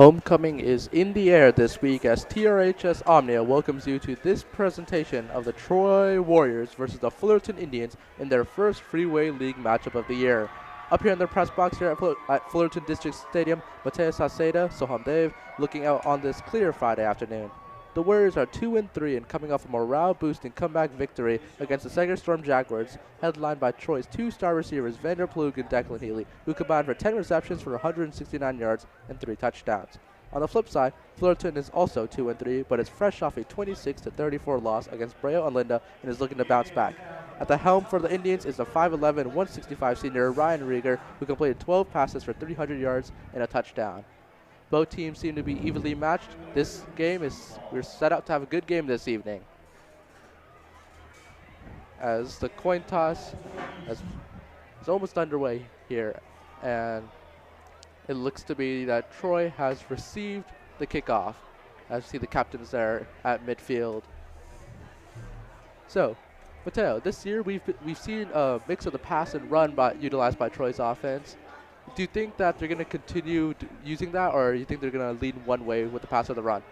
Homecoming is in the air this week as TRHS Omnia welcomes you to this presentation of the Troy Warriors versus the Fullerton Indians in their first Freeway League matchup of the year. Up here in the press box here at Fullerton District Stadium, Mateus Saceda, Soham Dave, looking out on this clear Friday afternoon. The Warriors are 2-3 and coming off a morale-boosting comeback victory against the Sanger Storm Jaguars, headlined by Troy's two-star receivers Vander Plug and Declan Healy, who combined for 10 receptions for 169 yards and 3 touchdowns. On the flip side, Fullerton is also 2-3, but is fresh off a 26-34 loss against Brea and Linda and is looking to bounce back. At the helm for the Indians is the 5'11", 165 senior Ryan Rieger, who completed 12 passes for 300 yards and a touchdown. Both teams seem to be evenly matched. We're set out to have a good game this evening. As the coin toss is almost underway here, and it looks to be that Troy has received the kickoff. As you see the captains there at midfield. So, Mateo, this year we've seen a mix of the pass and run utilized by Troy's offense. Do you think that they're going to continue using that, or do you think they're going to lean one way with the pass or the run?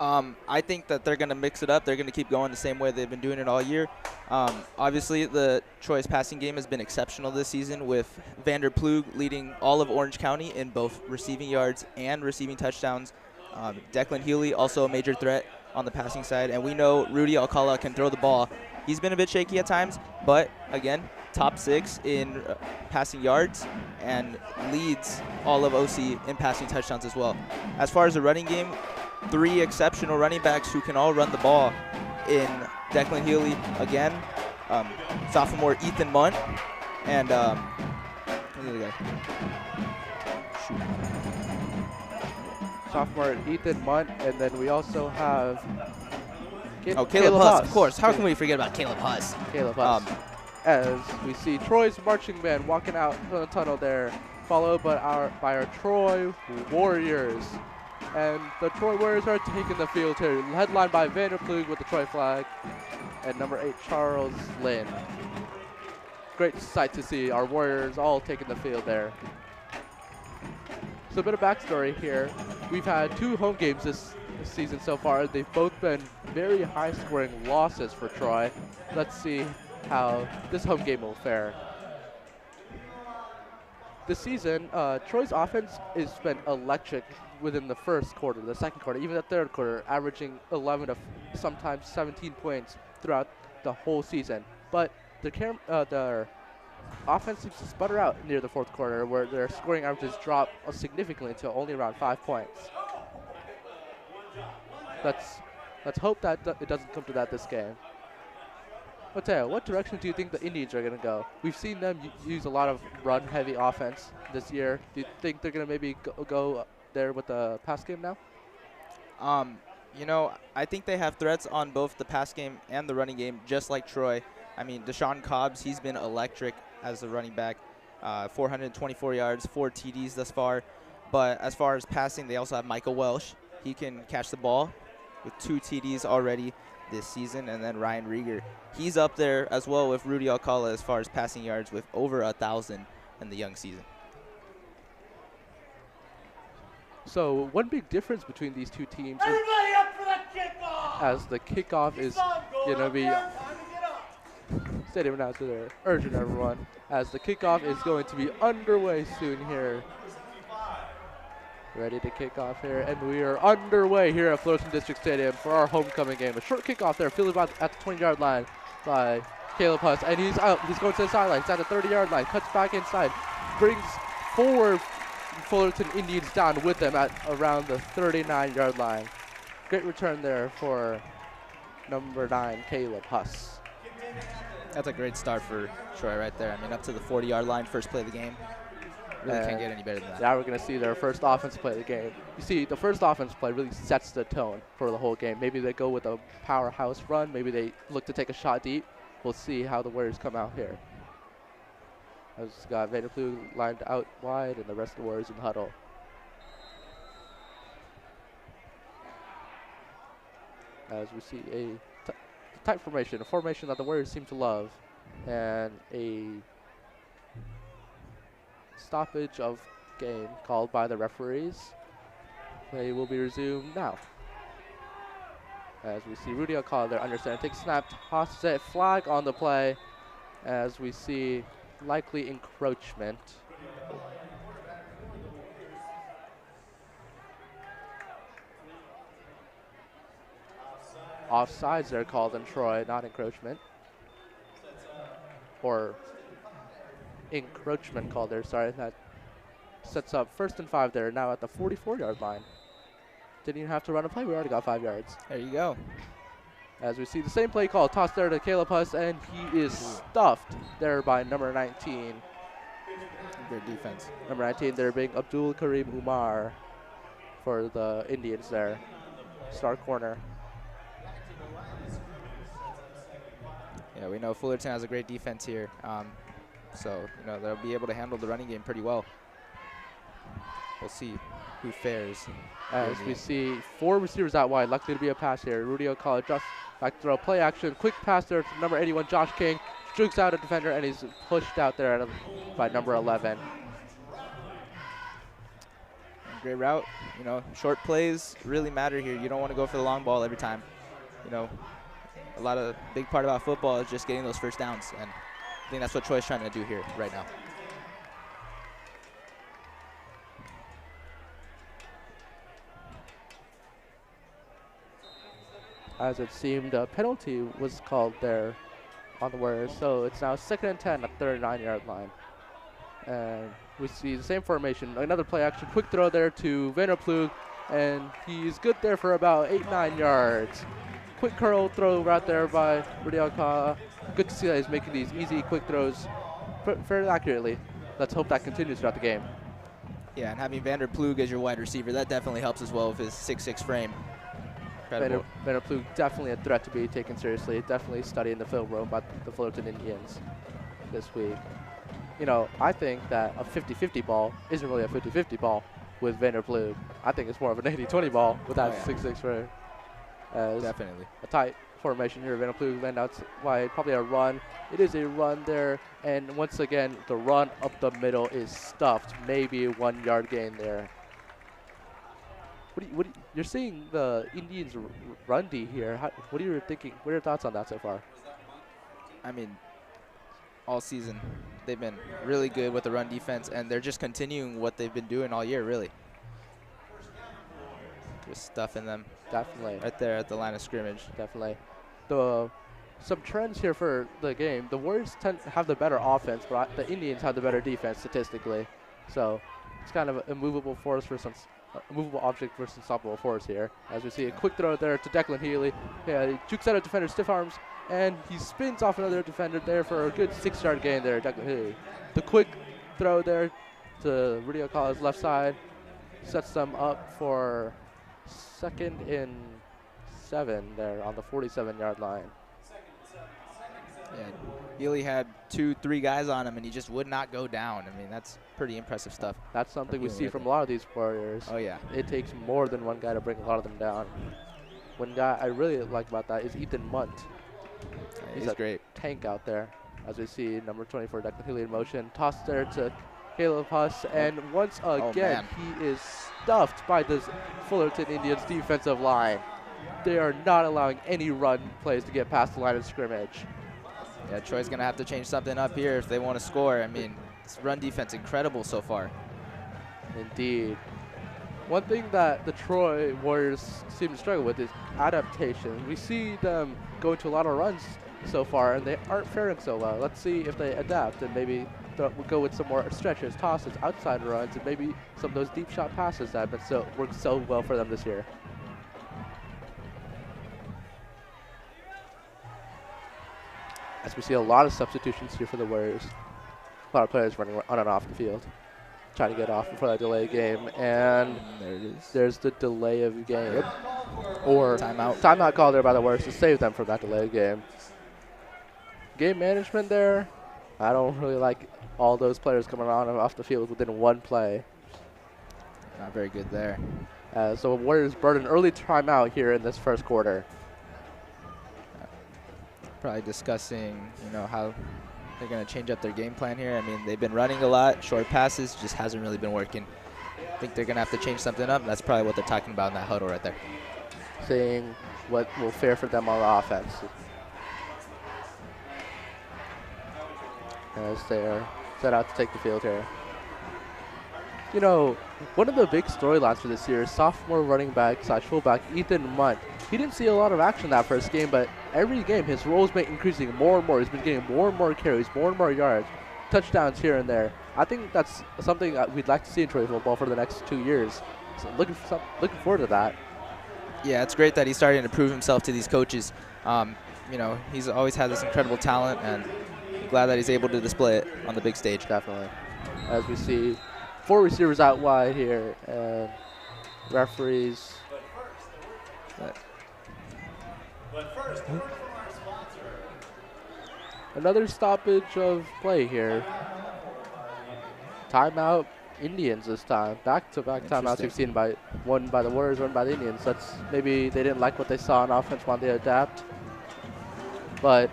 I think that they're going to mix it up. They're going to keep going the same way they've been doing it all year. Obviously, the Troy's passing game has been exceptional this season, with Vander Plug leading all of Orange County in both receiving yards and receiving touchdowns. Declan Healy, also a major threat on the passing side. And we know Rudy Alcala can throw the ball. He's been a bit shaky at times, but again, top 6 in passing yards and leads all of OC in passing touchdowns as well. As far as the running game, 3 exceptional running backs who can all run the ball in Declan Healy again, sophomore Ethan Munt, and who's the other guy? Sophomore Ethan Munt, and then we also have Caleb Huss, of course. How can we forget about Caleb Huss? Caleb Huss. As we see Troy's marching band walking out from the tunnel there, followed by our Troy Warriors. And the Troy Warriors are taking the field here, headlined by Vander Plug with the Troy flag, and number 8, Charles Lynn. Great sight to see our Warriors all taking the field there. So a bit of backstory here. We've had 2 home games this season so far. They've both been very high-scoring losses for Troy. Let's see how this home game will fare. This season, Troy's offense has been electric within the first quarter, the second quarter, even the third quarter, averaging 11 to sometimes 17 points throughout the whole season. But their offense seems to sputter out near the fourth quarter, where their scoring averages drop significantly to only around 5 points. Let's hope that it doesn't come to that this game. Mateo, what direction do you think the Indians are going to go? We've seen them use a lot of run-heavy offense this year. Do you think they're going to maybe go there with the pass game now? You know, I think they have threats on both the pass game and the running game, just like Troy. I mean, Deshaun Cobbs, he's been electric as a running back. 424 yards, 4 TDs thus far. But as far as passing, they also have Michael Welsh. He can catch the ball with 2 TDs already this season. And then Ryan Rieger, he's up there as well with Rudy Alcala as far as passing yards, with over 1,000 in the young season. So one big difference between these 2 teams is up for the kickoff! as the kickoff is going to be stadium announcer there, urging everyone, as the kickoff is going to be underway soon here. Ready to kick off here, and we are underway here at Fullerton District Stadium for our homecoming game. A short kickoff there, fielded at the 20-yard line by Caleb Huss, and he's out. He's going to the sideline. He's at the 30-yard line, cuts back inside, brings forward Fullerton Indians down with them at around the 39-yard line. Great return there for number 9, Caleb Huss. That's a great start for Troy right there. I mean, up to the 40-yard line, first play of the game. Really can't get any better than that. Now we're going to see their first offense play of the game. You see, the first offense play really sets the tone for the whole game. Maybe they go with a powerhouse run. Maybe they look to take a shot deep. We'll see how the Warriors come out here. As got Vander Plug lined out wide, and the rest of the Warriors in the huddle. As we see a tight formation, a formation that the Warriors seem to love, and a stoppage of game called by the referees. Play will be resumed now. As we see Rudy Alcala there under center, takes snap, tosses it, flag on the play. As we see likely encroachment. Offsides they're called in Troy, not encroachment. Or encroachment called there, sorry. That sets up 1st and 5 there, now at the 44-yard line. Didn't even have to run a play, we already got 5 yards. There you go. As we see the same play call, toss there to Caleb Huss, and he is stuffed there by number 19. Great defense. Number 19 there being Abdul Karim Umar for the Indians there. Star corner. Yeah, we know Fullerton has a great defense here. So, they'll be able to handle the running game pretty well. We'll see who fares. As we see 4 receivers out wide, likely to be a pass here. Rudy O'Connor just back throw, play action, quick pass there to number 81, Josh King. Jukes out a defender, and he's pushed out there by number 11. Great route. Short plays really matter here. You don't want to go for the long ball every time. A big part about football is just getting those first downs, and I think that's what Troy's trying to do here right now. As it seemed, a penalty was called there on the Warriors, so it's now 2nd and 10 at 39-yard line. And we see the same formation, another play action, quick throw there to Vanderplug, and he's good there for about 8-9 yards. Quick curl throw right there by Rudy Alcala. Good to see that he's making these easy, quick throws fairly accurately. Let's hope that continues throughout the game. Yeah, and having Vanderplug as your wide receiver, that definitely helps as well with his 6'6" frame. Vanderplug definitely a threat to be taken seriously. Definitely studying the film room by the Fullerton Indians this week. I think that a 50-50 ball isn't really a 50-50 ball with Vanderplug. I think it's more of an 80-20 ball with that 6'6" frame. Definitely. A tight formation here. Vanderplug land out wide, probably a run. It is a run there, and once again, the run up the middle is stuffed. Maybe a 1-yard gain there. You're seeing the Indians run D here. What are you thinking? What are your thoughts on that so far? I mean, all season they've been really good with the run defense, and they're just continuing what they've been doing all year, really. Just stuffing them. Definitely. Right there at the line of scrimmage. Definitely. Some trends here for the game. The Warriors tend to have the better offense, but the Indians have the better defense statistically. So it's kind of a movable force versus movable object versus unstoppable force here. As we see a quick throw there to Declan Healy. Yeah, he jukes out a defender, stiff arms, and he spins off another defender there for a good 6-yard gain there, Declan Healy. The quick throw there to Rudy Alcala's left side sets them up for 2nd and 7 there on the 47-yard line. Yeah, Healy had 2-3 guys on him, and he just would not go down. I mean, that's pretty impressive stuff. That's something we see from a lot of these Warriors. Oh, yeah. It takes more than one guy to bring a lot of them down. One guy I really like about that is Ethan Munt. He's a great tank out there. As we see, number 24, Declan Healy in motion. Tossed there to Caleb Huss, and once again, he is stuffed by this Fullerton Indians defensive line. They are not allowing any run plays to get past the line of scrimmage. Yeah, Troy's going to have to change something up here if they want to score. I mean, this run defense incredible so far. Indeed. One thing that the Troy Warriors seem to struggle with is adaptation. We see them go into a lot of runs so far, and they aren't faring so well. Let's see if they adapt and maybe go with some more stretches, tosses, outside runs, and maybe some of those deep shot passes that have been worked so well for them this year. As we see a lot of substitutions here for the Warriors. A lot of players running on and off the field, trying to get off before that delay game. And there it is. There's the delay of game. Yep. Or timeout call there by the Warriors to save them from that delay game. Game management there. I don't really like all those players coming on and off the field within one play. Not very good there. So Warriors burn an early timeout here in this first quarter. Probably discussing, how they're going to change up their game plan here. I mean, they've been running a lot. Short passes just hasn't really been working. think they're going to have to change something up. That's probably what they're talking about in that huddle right there. Seeing what will fare for them on offense. As they're set out to take the field here. You know, one of the big storylines for this year is sophomore running back / fullback Ethan Munt. He didn't see a lot of action that first game, but every game his role's been increasing more and more. He's been getting more and more carries, more and more yards, touchdowns here and there. I think that's something we'd like to see in Troy football for the next 2 years. So looking forward to that. Yeah, it's great that he's starting to prove himself to these coaches. You know, he's always had this incredible talent, and I'm glad that he's able to display it on the big stage. Definitely. As we see 4 receivers out wide here, and referees. Another stoppage of play here. Timeout Indians this time. Back-to-back timeouts we've seen, one by the Warriors, one by the Indians. That's maybe they didn't like what they saw on offense, wanted to adapt. But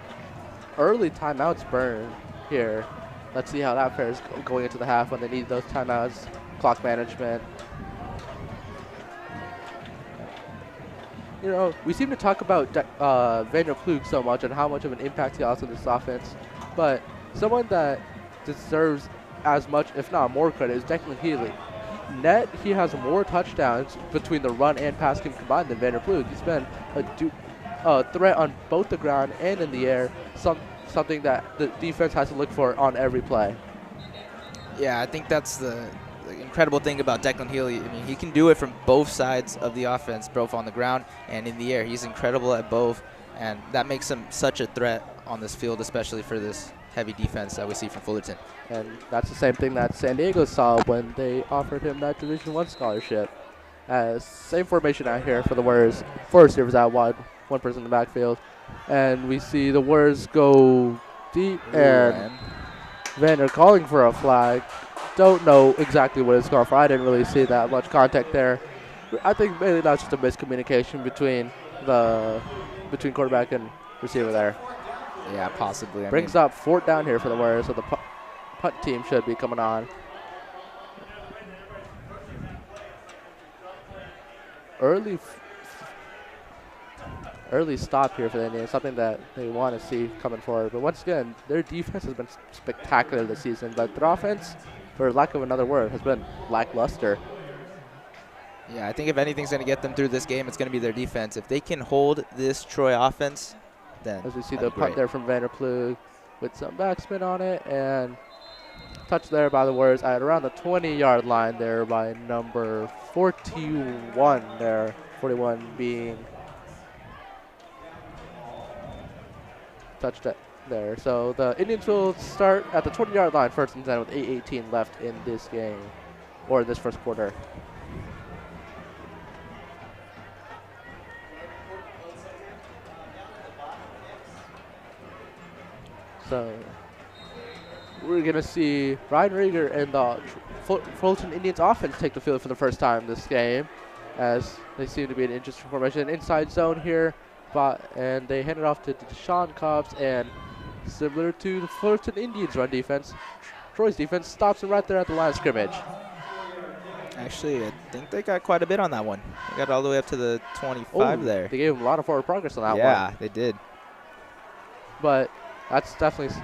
early timeouts burn here. Let's see how that fares going into the half when they need those timeouts, clock management. You know, we seem to talk about Vander Plug so much and how much of an impact he has on this offense, but someone that deserves as much, if not more credit, is Declan Healy. He has more touchdowns between the run and pass game combined than Vander Plug. He's been a threat on both the ground and in the air, something that the defense has to look for on every play. Yeah, I think that's the incredible thing about Declan Healy. I mean, he can do it from both sides of the offense, both on the ground and in the air. He's incredible at both, and that makes him such a threat on this field, especially for this heavy defense that we see from Fullerton. And that's the same thing that San Diego saw when they offered him that Division I scholarship. Same formation out here for the Warriors. 4 receivers out wide, 1 person in the backfield. And we see the Warriors go deep, and Vander calling for a flag. Don't know exactly what it's called for. I didn't really see that much contact there. I think maybe that's just a miscommunication between quarterback and receiver there. Yeah, possibly. Brings up 4th down here for the Warriors, so the punt team should be coming on. Early stop here for the Indians, something that they want to see coming forward. But once again, their defense has been spectacular this season, but their offense, for lack of another word, has been lackluster. Yeah, I think if anything's going to get them through this game, it's going to be their defense. If they can hold this Troy offense, then as we see the punt there from Vander Plug with some backspin on it, and touch there by the Warriors at around the 20-yard line there by number 41 there, 41 being touched it there. So the Indians will start at the 20-yard line, 1st and 10 with 8:18 left in this game, or this first quarter. So we're going to see Ryan Rieger and the Fullerton Indians offense take the field for the first time this game, as they seem to be an interesting formation. Inside zone here, and they hand it off to Deshaun Cobbs, and similar to the Fullerton Indians run defense, Troy's defense stops him right there at the line of scrimmage. Actually, I think they got quite a bit on that one. They got all the way up to the 25 there. They gave him a lot of forward progress on that one. Yeah, they did. But that's definitely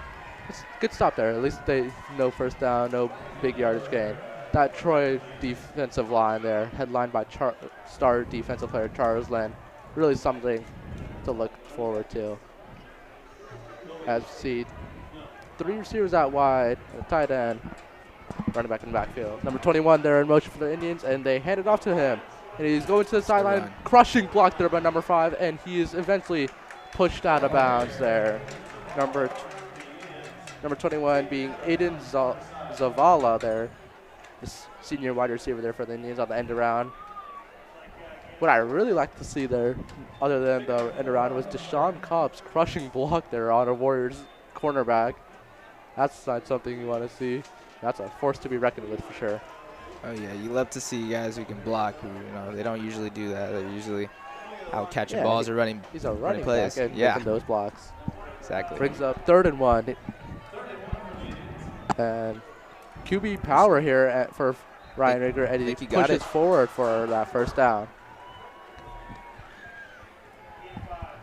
it's a good stop there. At least they no first down, no big yardage gain. That Troy defensive line there, headlined by star defensive player Charles Lynn, really something to look forward to. As we see 3 receivers out wide, a tight end, running back in the backfield. Number 21 there in motion for the Indians, and they hand it off to him. And he's going to the sideline, crushing block there by number 5, and he is eventually pushed out of bounds there. Number 21 being Aiden Zavala there, this senior wide receiver there for the Indians on the end around. What I really like to see there, other than the end around, was Deshaun Cobb's crushing block there on a Warriors cornerback. That's not something you want to see. That's a force to be reckoned with for sure. Oh yeah, you love to see guys who can block. Who they don't usually do that. They're usually out catching balls or running. He's a running plays. back and making those blocks. Exactly. Brings up 3rd and 1. And QB power here for Ryan Rieger, and he pushes forward for that first down.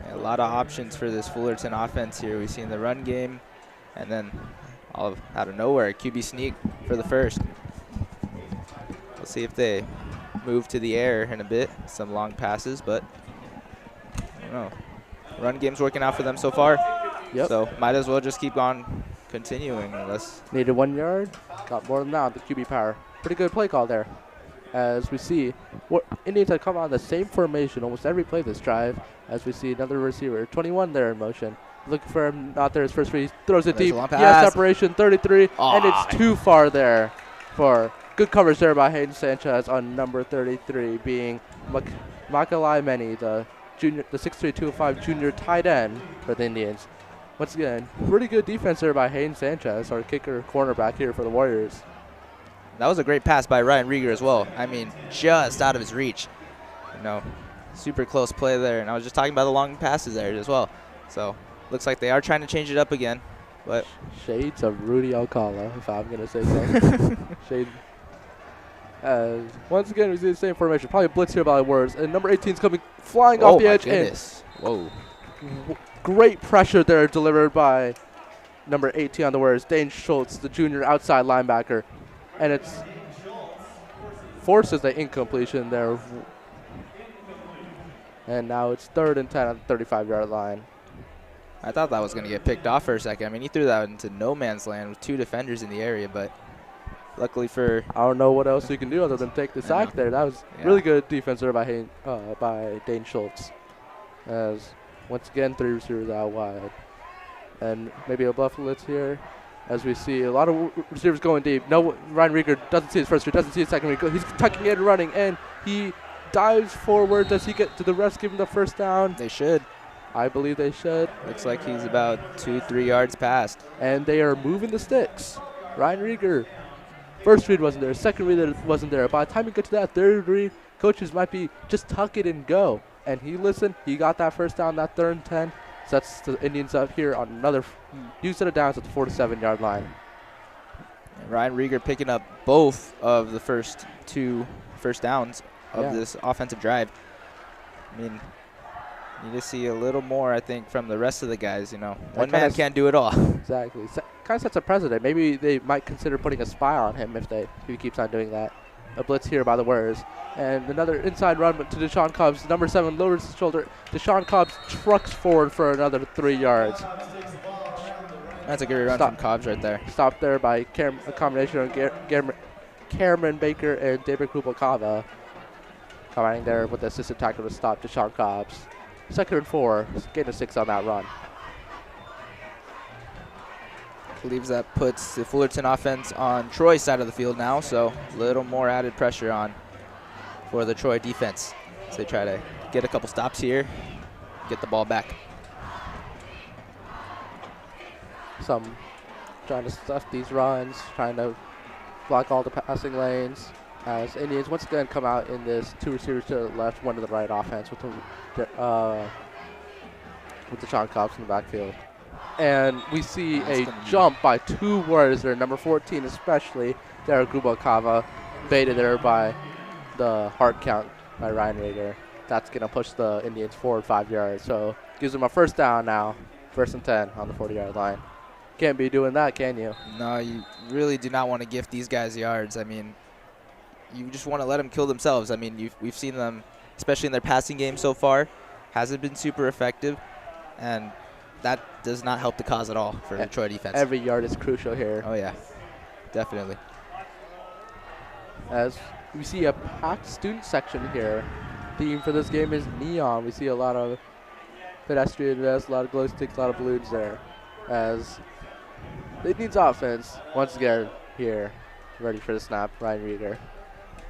Yeah, a lot of options for this Fullerton offense here. We've seen the run game, and then out of nowhere, QB sneak for the first. We'll see if they move to the air in a bit. Some long passes, but I don't know. Run game's working out for them so far. Yep. So might as well just keep on continuing unless. Needed 1 yard. Got more than that. The QB power. Pretty good play call there. As we see, Indians have come on the same formation almost every play this drive. As we see another receiver, 21 there in motion. Looking for him, not there. His first read. Throws it deep. He has separation, 33, and it's too far there for good coverage there by Hayden Sanchez on number 33, being Makalai Meni, the 6'3", 205 junior tight end for the Indians. Once again, pretty good defense there by Hayden Sanchez, our kicker cornerback here for the Warriors. That was a great pass by Ryan Rieger as well. I mean, just out of his reach. You know, super close play there. And I was just talking about the long passes there as well. So, looks like they are trying to change it up again. But shades of Rudy Alcala, if I'm going to say so. Shade. Once again, we see the same formation. Probably a blitz here by the Warriors. And number 18 is coming flying off the edge. Whoa. Great pressure there delivered by number 18 on the Warriors, Dane Schultz, the junior outside linebacker. And it's forces the incompletion there. And now it's 3rd and 10 on the 35-yard line. I thought that was going to get picked off for a second. I mean, he threw that into no man's land with 2 defenders in the area, but luckily for... I don't know what else you can do other than take the sack there. That was really good defense there by Dane Schultz. As, once again, 3 receivers out wide. And maybe a bluff blitz here. As we see a lot of receivers going deep. No, Ryan Rieger doesn't see his first read, doesn't see his second read. He's tucking in and running, and he dives forward. Does he get to the rest, give him the first down? They should. I believe they should. Looks like he's about 2-3 yards past. And they are moving the sticks. Ryan Rieger, first read wasn't there, second read wasn't there. By the time you get to that third read, coaches might be just tuck it and go. And he listened. He got that first down, that 3rd and 10. Sets the Indians up here on another new set of downs at the 4-7-yard line. And Ryan Rieger picking up both of the first 2 first downs of this offensive drive. I mean, you just see a little more, I think, from the rest of the guys. You know, one man can't do it all. Exactly. Kind of sets a precedent. Maybe they might consider putting a spy on him if he keeps on doing that. A blitz here by the Warriors. And another inside run to Deshaun Cobbs. Number 7 lowers his shoulder. Deshaun Cobbs trucks forward for another 3 yards. That's a good run from Cobbs right there. Stopped there by a combination of Cameron Baker and David Krupakava. Combining there with the assistant tackle to stop Deshaun Cobbs. 2nd and 4. Gain of 6 on that run. Believes that puts the Fullerton offense on Troy's side of the field now, so a little more added pressure on for the Troy defense. So they try to get a couple stops here, get the ball back. Some trying to stuff these runs, trying to block all the passing lanes. As Indians once again come out in this 2 receivers to the left, 1 to the right offense with Deshaun Cobbs in the backfield. And we see a jump by 2 Warriors there, number 14 especially, Derek Grubakava, baited there by the hard count by Ryan Rieger. That's going to push the Indians forward 5 yards. So gives them a first down now, 1st and 10 on the 40-yard line. Can't be doing that, can you? No, you really do not want to gift these guys yards. I mean, you just want to let them kill themselves. I mean, we've seen them, especially in their passing game so far, hasn't been super effective. And that does not help the cause at all for the Troy defense. Every yard is crucial here. Oh, yeah, definitely. As we see a packed student section here. Theme for this game is neon. We see a lot of pedestrian vests, a lot of glow sticks, a lot of balloons there. As it needs offense once again here. Ready for the snap, Ryan Rieger.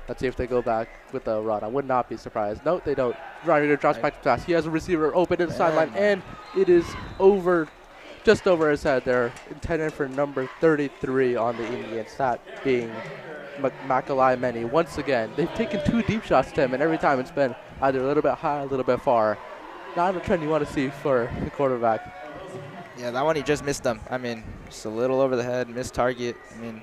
Let's see if they go back with the run. I would not be surprised. No, they don't. Ryan Rieger drops back to pass. He has a receiver open in the sideline, and it is just over his head there. Intended for number 33 on the Indians, that being Makalai Meni. Once again, they've taken 2 deep shots to him, and every time it's been either a little bit high, a little bit far. Not a trend you want to see for the quarterback. Yeah, that one he just missed them. I mean, just a little over the head, missed target. I mean,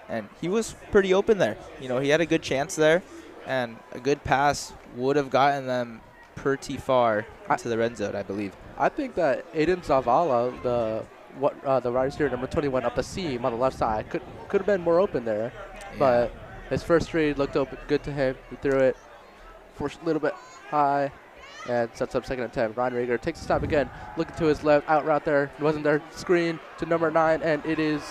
and he was pretty open there. He had a good chance there, and a good pass would have gotten them pretty far into the red zone, I believe. I think that Aiden Zavala, the wide receiver, number 21, up the seam on the left side, could have been more open there. Yeah. But his first read looked open, good to him. He threw it, forced a little bit high, and sets up second and 10. Ryan Rieger takes a stop again, looking to his left, out route there. It wasn't there. Screen to number 9, and it is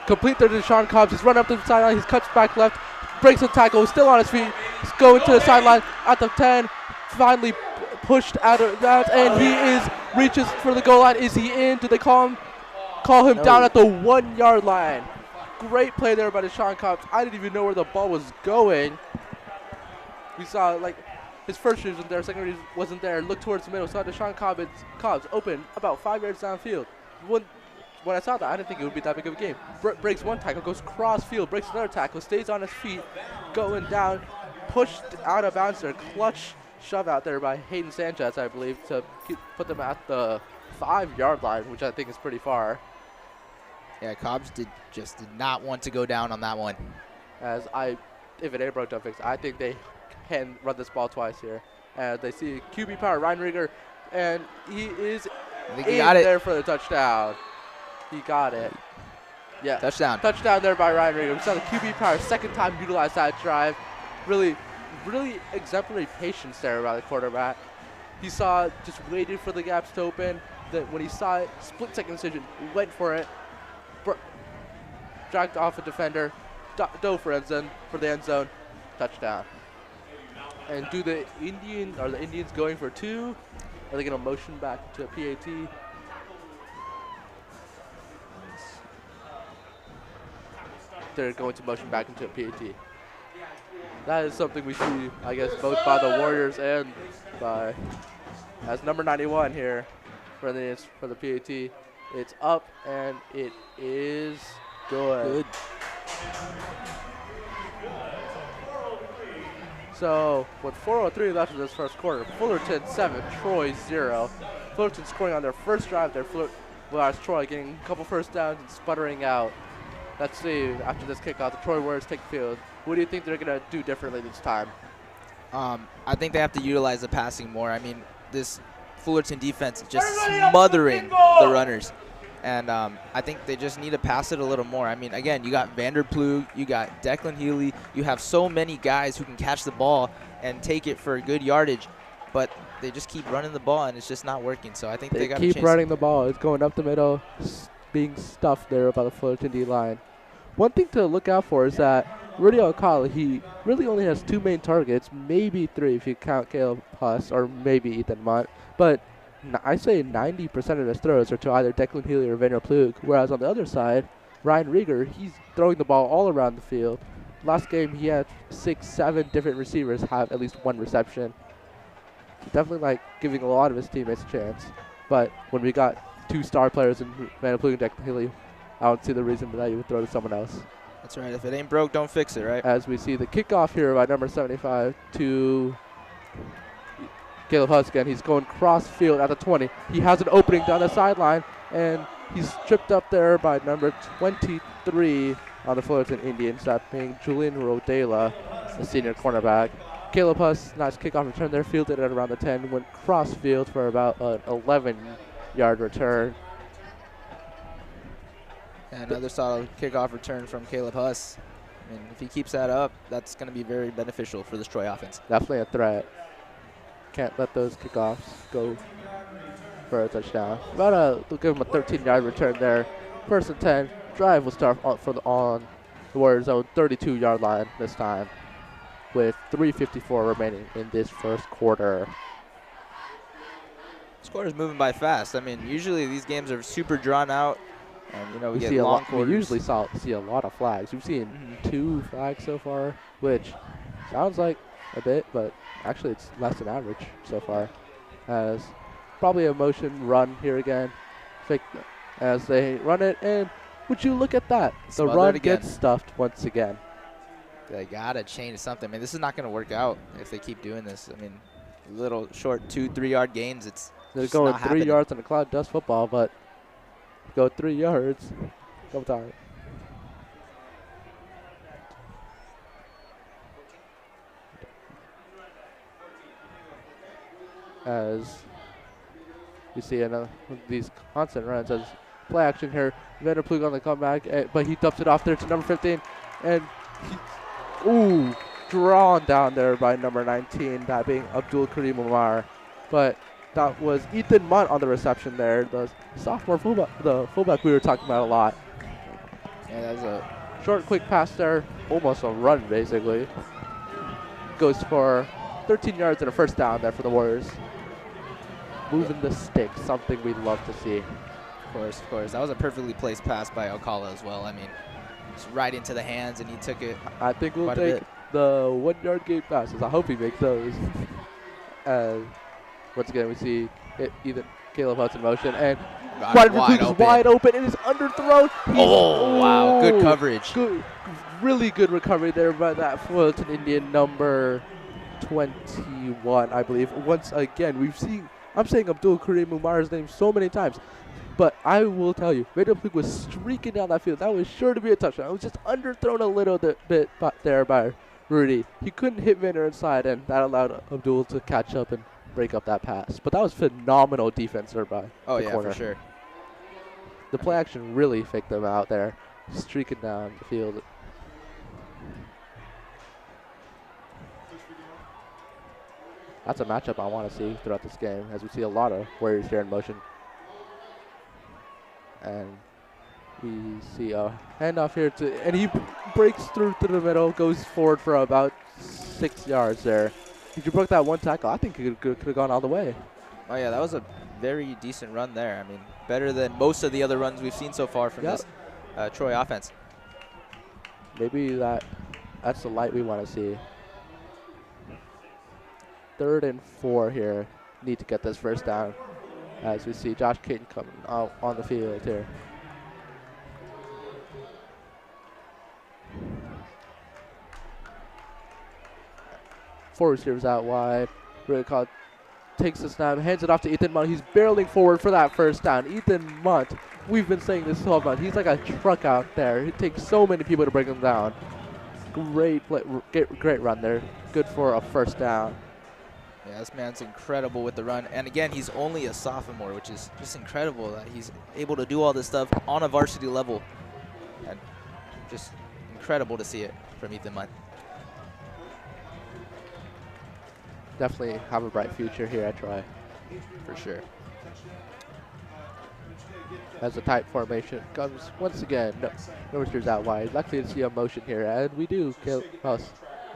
complete there to Deshaun Cobbs. He's run up to the sideline. He cuts back left, breaks the tackle, still on his feet. He's going to the sideline at the 10. Finally pushed out of that, and he reaches for the goal line. Is he in? Do they call him down at the 1 yard line? Great play there by Deshaun Cobbs. I didn't even know where the ball was going. We saw his first read wasn't there, second read wasn't there. Looked towards the middle, saw Deshaun Cobbs open about 5 yards downfield. When I saw that, I didn't think it would be that big of a game. Breaks one tackle, goes cross field, breaks another tackle, stays on his feet, going down, pushed out of bounds there. Clutch shove out there by Hayden Sanchez, I believe, to put them at the 5 yard line, which I think is pretty far. Yeah, Cobbs did not want to go down on that one. If it ain't broke, don't fix it. I think they can run this ball twice here. And they see QB power, Ryan Rieger, and he is there for the touchdown. He got it. Yeah. Touchdown. Touchdown there by Ryan Rieger. We saw the QB power second time utilize that drive. Really exemplary patience there by the quarterback. He just waited for the gaps to open. Then when he saw it, split second decision, went for it. Dragged off a defender, dove for the end zone, touchdown. And the Indians going for 2? Are they going to motion back to a PAT? They're going to motion back into a PAT. That is something we see, I guess, both by the Warriors and as number 91 here for the PAT. It's up, and it is good. So with 4:03 left in this first quarter, Fullerton 7, Troy 0. Fullerton scoring on their first drive there. Whereas Troy getting a couple first downs and sputtering out. Let's see, after this kickoff, the Troy Warriors take the field. What do you think they're going to do differently this time? I think they have to utilize the passing more. I mean, this Fullerton defense is just smothering the runners. And I think they just need to pass it a little more. I mean, again, you got Vanderplug, you got Declan Healy. You have so many guys who can catch the ball and take it for good yardage. But they just keep running the ball, and it's just not working. So I think they got to change. Keep running the ball. It's going up the middle, being stuffed there by the Fullerton D line. One thing to look out for is that Rudy Alcala, he really only has 2 main targets, maybe 3 if you count Caleb Huss or maybe Ethan Mott. But I say 90% of his throws are to either Declan Healy or Vanderplug, whereas on the other side, Ryan Rieger, he's throwing the ball all around the field. Last game, he had 6-7 different receivers have at least 1 reception. Definitely giving a lot of his teammates a chance. But when we got 2 star players in Vanderplug and Declan Healy, I don't see the reason that you would throw to someone else. That's right. If it ain't broke, don't fix it, right? As we see the kickoff here by number 75 to Caleb Huss again. He's going cross field at the 20. He has an opening down the sideline, and he's tripped up there by number 23 on the Fullerton Indians, that being Julian Rodela, the senior cornerback. Caleb Huss, nice kickoff return there, fielded at around the 10, went cross field for about an 11-yard return. And another solid kickoff return from Caleb Huss. I mean, if he keeps that up, that's going to be very beneficial for this Troy offense. Definitely a threat. Can't let those kickoffs go for a touchdown. They'll give him a 13-yard return there. First and 10. Drive will start on the Warriors' own 32-yard line this time, with 3:54 remaining in this first quarter. Score is moving by fast. I mean, usually these games are super drawn out, and we get long quarters. We usually see a lot of flags. We've seen 2 flags so far, which sounds like a bit, but actually it's less than average so far. As probably a motion run here again, fake as they run it, and would you look at that? The run gets stuffed once again. They gotta change something. I mean, this is not gonna work out if they keep doing this. I mean, little short 2-3 yard gains. They're going 3 yards on the cloud dust football, but go 3 yards. Go time. as you see another these constant runs as play action here. Vanderplug on the comeback, but he dumps it off there to number 15, and drawn down there by number 19, that being Abdul Karim Umar. But that was Ethan Munt on the reception there, the sophomore fullback, the fullback we were talking about a lot. Yeah, that was a short, quick pass there, almost a run basically. Goes for 13 yards and a first down there for the Warriors. Moving the stick, something we love to see. Of course. That was a perfectly placed pass by Alcala as well. I mean, just right into the hands, and he took it. I think we'll take the 1 yard gate passes. I hope he makes those. Once again, we see either Caleb Hudson in motion, and wide open. It is underthrown. Wow, good coverage. Really good recovery there by that Fullerton Indian number 21, I believe. Once again, I'm saying Abdul Karim Umar's name so many times, but I will tell you, Vanderplug was streaking down that field. That was sure to be a touchdown. It was just underthrown a little bit there by Rudy. He couldn't hit Vander inside, and that allowed Abdul to catch up and break up that pass. But that was phenomenal defense there by the corner. For sure. The play action really faked them out there, streaking down the field. That's a matchup I want to see throughout this game, as we see a lot of Warriors here in motion. And we see a handoff here and he breaks through to the middle, goes forward for about 6 yards there. If you broke that one tackle, I think it could have gone all the way. Oh yeah, that was a very decent run there. I mean, better than most of the other runs we've seen so far from this Troy offense. Maybe that's the light we want to see. 3rd and 4 here. Need to get this first down, as we see Josh Caton coming out on the field here. Four receivers out wide. Really takes the snap, hands it off to Ethan Munt. He's barreling forward for that first down. Ethan Munt, we've been saying this whole month. He's like a truck out there. It takes so many people to bring him down. Great play, great run there. Good for a first down. Yeah, this man's incredible with the run. And again, he's only a sophomore, which is just incredible that he's able to do all this stuff on a varsity level. And just incredible to see it from Ethan Munt. Definitely have a bright future here at Troy. For sure. As the tight formation comes once again, no receivers out wide. Luckily to see a motion here, and we do kill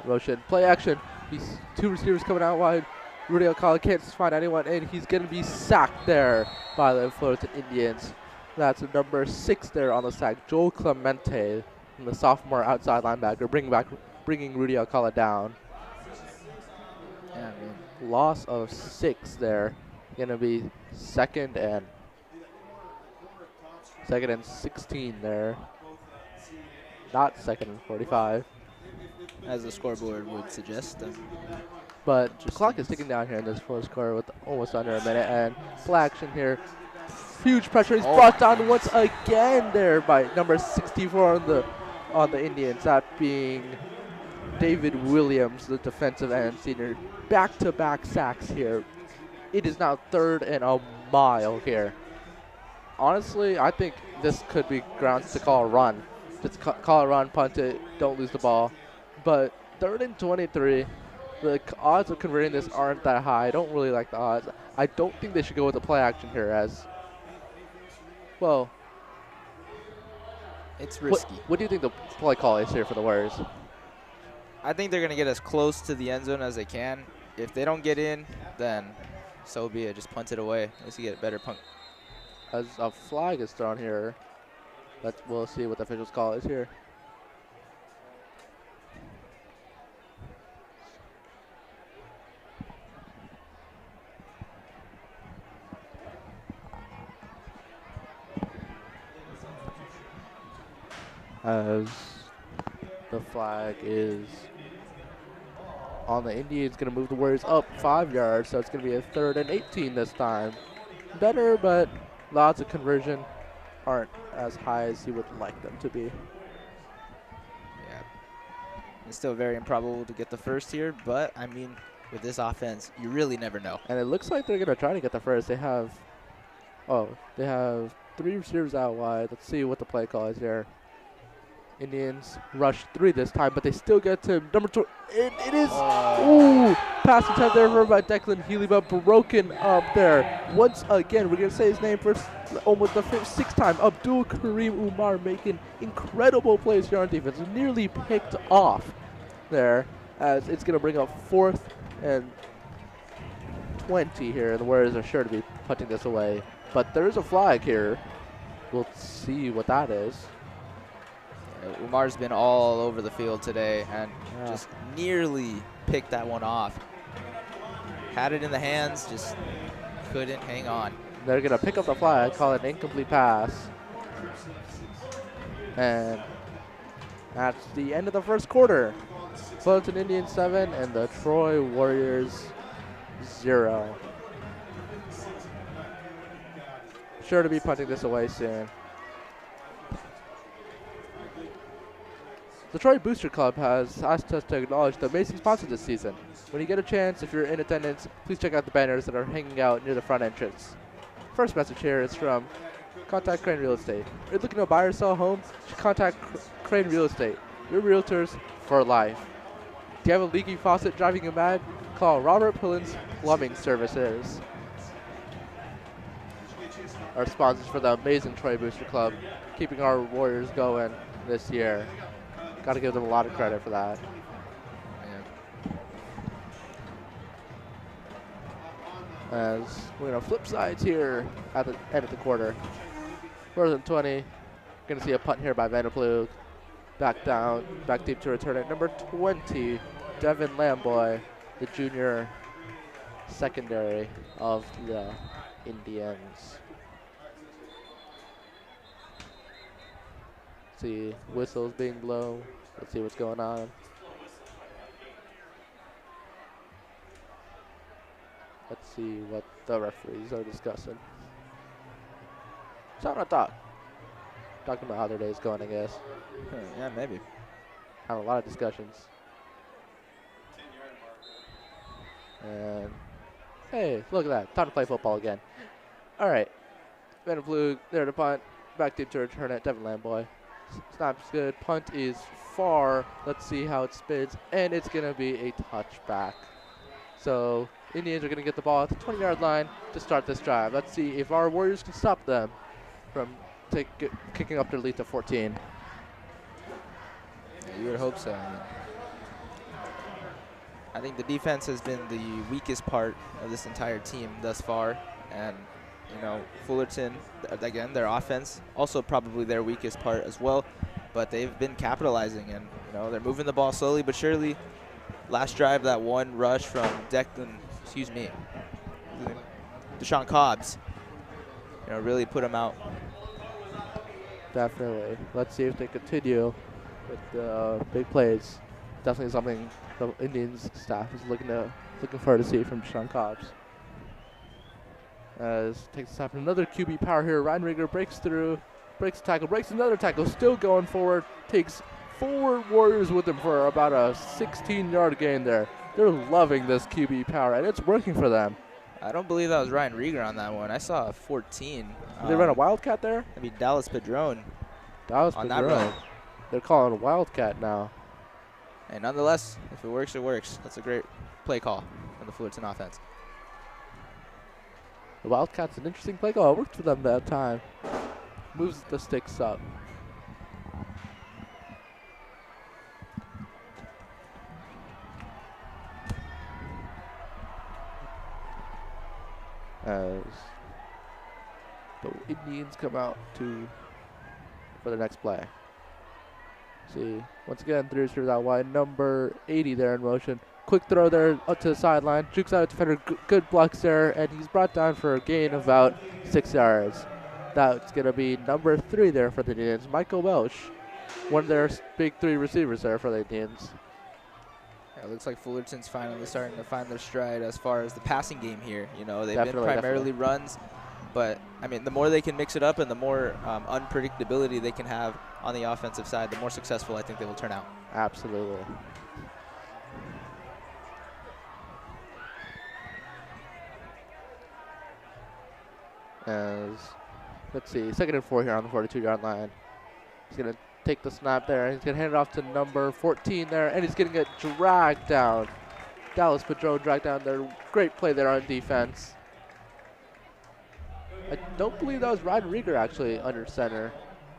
motion. Play action. These 2 receivers coming out wide. Rudy Alcala can't find anyone, and he's going to be sacked there by the Fullerton Indians. That's number 6 there on the sack, Joel Clemente, from the sophomore outside linebacker, bringing Rudy Alcala down. Yeah, man. Loss of 6 there. Going to be second and 16 there. Not 2nd and 45. As the scoreboard would suggest. But the clock is ticking down here in this first quarter with almost under a minute. And play action here. Huge pressure. He's brought down once again there by number 64 on the Indians. That being David Williams, the defensive end senior. Back-to-back sacks here. It is now 3rd and a mile here. Honestly, I think this could be grounds to call a run. Just call a run, punt it, don't lose the ball. But 3rd and 23, the odds of converting this aren't that high. I don't really like the odds. I don't think they should go with the play action here, as well. It's risky. What do you think the play call is here for the Warriors? I think they're going to get as close to the end zone as they can. If they don't get in, then so be it. Just punt it away. At least you get a better punt. As a flag is thrown here, we'll see what the official's call is here. As the flag is on the Indians, going to move the Warriors up 5 yards, so it's going to be a 3rd and 18 this time. Better, but lots of conversion aren't as high as you would like them to be. Yeah, it's still very improbable to get the first here, but I mean, with this offense, you really never know. And it looks like they're going to try to get the first. They have 3 receivers out wide. Let's see what the play call is here. Indians rush 3 this time, but they still get to number 2. It is, pass attempt there by Declan Healy, but broken up there. Once again, we're going to say his name for almost the 6th time. Abdul Kareem Umar making incredible plays here on defense. Nearly picked off there, as it's going to bring up 4th and 20 here. The Warriors are sure to be punting this away, but there is a flag here. We'll see what that is. Umar's been all over the field today and just nearly picked that one off. Had it in the hands, just couldn't hang on. They're going to pick up the flag, call it an incomplete pass. And that's the end of the first quarter. Fullerton Indians 7 and the Troy Warriors 0. Sure to be punting this away soon. The Troy Booster Club has asked us to acknowledge the amazing sponsor this season. When you get a chance, if you're in attendance, please check out the banners that are hanging out near the front entrance. First message here is from Contact Crane Real Estate. If you're looking to buy or sell a home, contact Crane Real Estate. Your realtors for life. Do you have a leaky faucet driving you mad? Call Robert Pillen's Plumbing Services. Our sponsors for the amazing Troy Booster Club, keeping our Warriors going this year. Got to give them a lot of credit for that. As we're going to flip sides here at the end of the quarter. 4th and 20. Going to see a punt here by Vanderplug. Back down, back deep to return it. Number 20, Devin Lamboy, the junior secondary of the Indians. See whistles being blown. Let's see what's going on. Let's see what the referees are discussing. So I'm not talking about how their day's going, I guess. Yeah, maybe. Have a lot of discussions. And hey, look at that. Time to play football again. All right. Vanderplug there to punt. Back deep to return it. Devin Lamboy. Snap's good. Punt is far. Let's see how it spins. And it's going to be a touchback. So Indians are going to get the ball at the 20-yard line to start this drive. Let's see if our Warriors can stop them from kicking up their lead to 14. Yeah, you would hope so. I think the defense has been the weakest part of this entire team thus far. And you know, Fullerton, again, their offense, also probably their weakest part as well. But they've been capitalizing, and you know, they're moving the ball slowly but surely. Last drive, that one rush from Deshaun Cobbs, you know, really put him out. Definitely. Let's see if they continue with the big plays. Definitely something the Indians staff is looking forward to see from Deshaun Cobbs. As takes a another QB power here. Ryan Rieger breaks through, breaks a tackle, breaks another tackle, still going forward, takes 4 Warriors with him for about a 16-yard gain there. They're loving this QB power, and it's working for them. I don't believe that was Ryan Rieger on that one. I saw a 14. They ran a Wildcat there? I mean, Dallas Padron. Dallas on Padron. That run. They're calling a Wildcat now. And nonetheless, if it works, it works. That's a great play call from the Fullerton offense. The Wildcat's an interesting play call. It worked for them that time. Moves the sticks up. As the Indians come out for the next play. See, once again, 3 receivers out wide. Number 80 there in motion. Quick throw there up to the sideline. Jukes out a defender. Good blocks there, and he's brought down for a gain of about 6 yards. That's going to be number 3 there for the Indians. Michael Welsh, one of their big 3 receivers there for the Indians. Yeah, it looks like Fullerton's finally starting to find their stride as far as the passing game here. You know, they've Definitely, been primarily runs, but I mean, the more they can mix it up and the more unpredictability they can have on the offensive side, the more successful I think they will turn out. Absolutely. As, let's see, 2nd and 4 here on the 42-yard line. He's going to take the snap there. He's going to hand it off to number 14 there, and he's going to get dragged down. Dallas Padron dragged down there. Great play there on defense. I don't believe that was Ryan Rieger actually under center.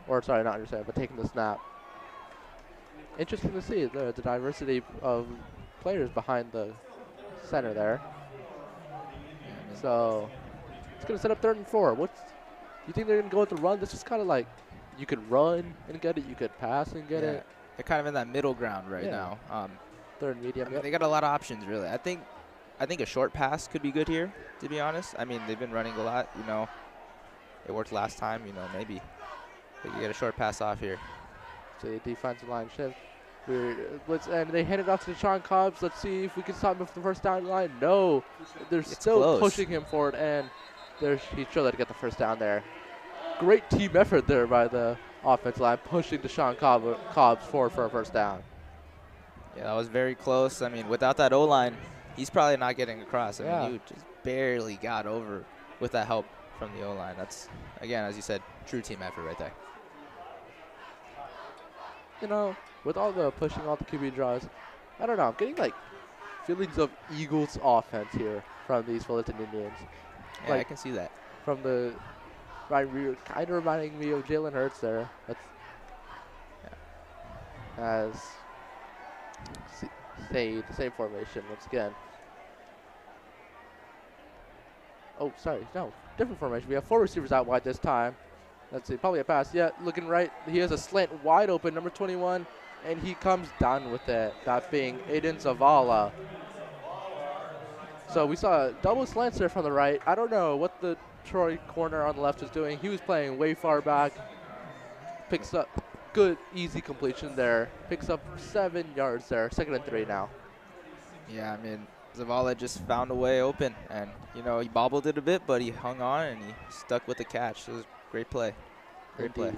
Or, sorry, not under center, but taking the snap. Interesting to see the diversity of players behind the center there. So, it's going to set up 3rd and 4. You think they're going to go with the run? This is kind of like you could run and get it. You could pass and get it. They're kind of in that middle ground right now. 3rd and medium. I mean, they got a lot of options, really. I think a short pass could be good here, to be honest. I mean, they've been running a lot. You know, it worked last time. You know, maybe they could get a short pass off here. So the defensive line shift. And they hand it off to Deshaun Cobbs. Let's see if we can stop him from the first down line. No, they're still close. Pushing him forward, and he's sure to get the first down there. Great team effort there by the offensive line, pushing Deshaun Cobbs forward for a first down. Yeah, that was very close. I mean, without that O-line, he's probably not getting across. I mean, you just barely got over with that help from the O-line. That's, again, as you said, true team effort right there. You know, with all the pushing, all the QB draws, I don't know, I'm getting like feelings of Eagles offense here from these Fullerton Indians. Yeah, I can see that. From the Ryan Rieger, kind of reminding me of Jalen Hurts there. As the same formation once again. Oh, sorry, no, different formation. We have 4 receivers out wide this time. Let's see, probably a pass. Yeah, looking right. He has a slant wide open, number 21, and he comes down with it, that being Aiden Zavala. So we saw a double slants there from the right. I don't know what the Troy corner on the left is doing. He was playing way far back. Picks up good, easy completion there. Picks up 7 yards there. 2nd and 3 now. Yeah, I mean, Zavala just found a way open, and, you know, he bobbled it a bit, but he hung on, and he stuck with the catch. It was great play. Great play.